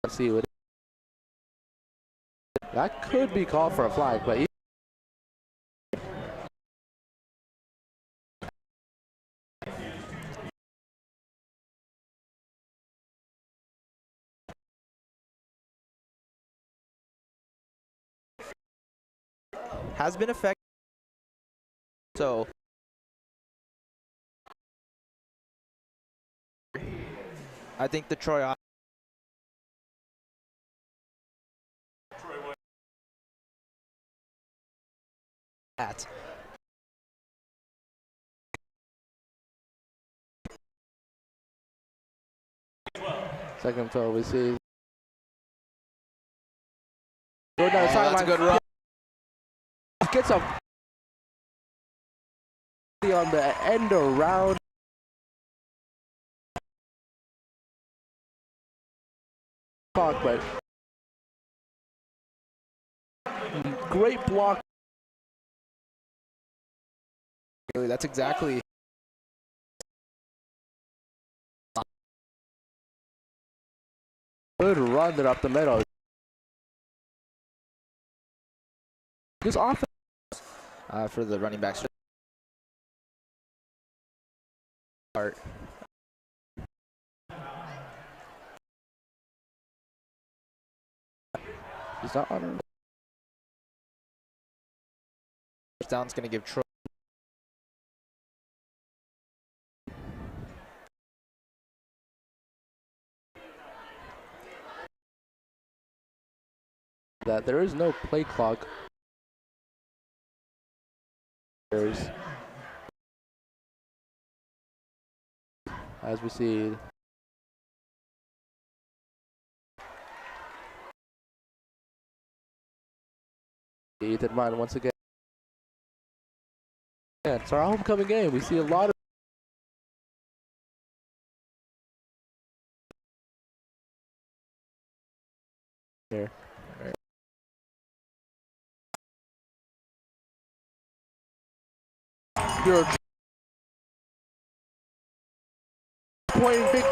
Let's see what that could be called for a flag, but has been effective. So I think the Troy at Second throw, we see. Go down the that's a sideline. good run. Gets up on the end around. But great block. That's exactly. Good run there up the middle. This offense For the running backs. is not on. First down's going to give Troy. That there is no play clock. As we see. Ethan Ryan once again. Yeah, it's our homecoming game. We see a lot of here. Your point big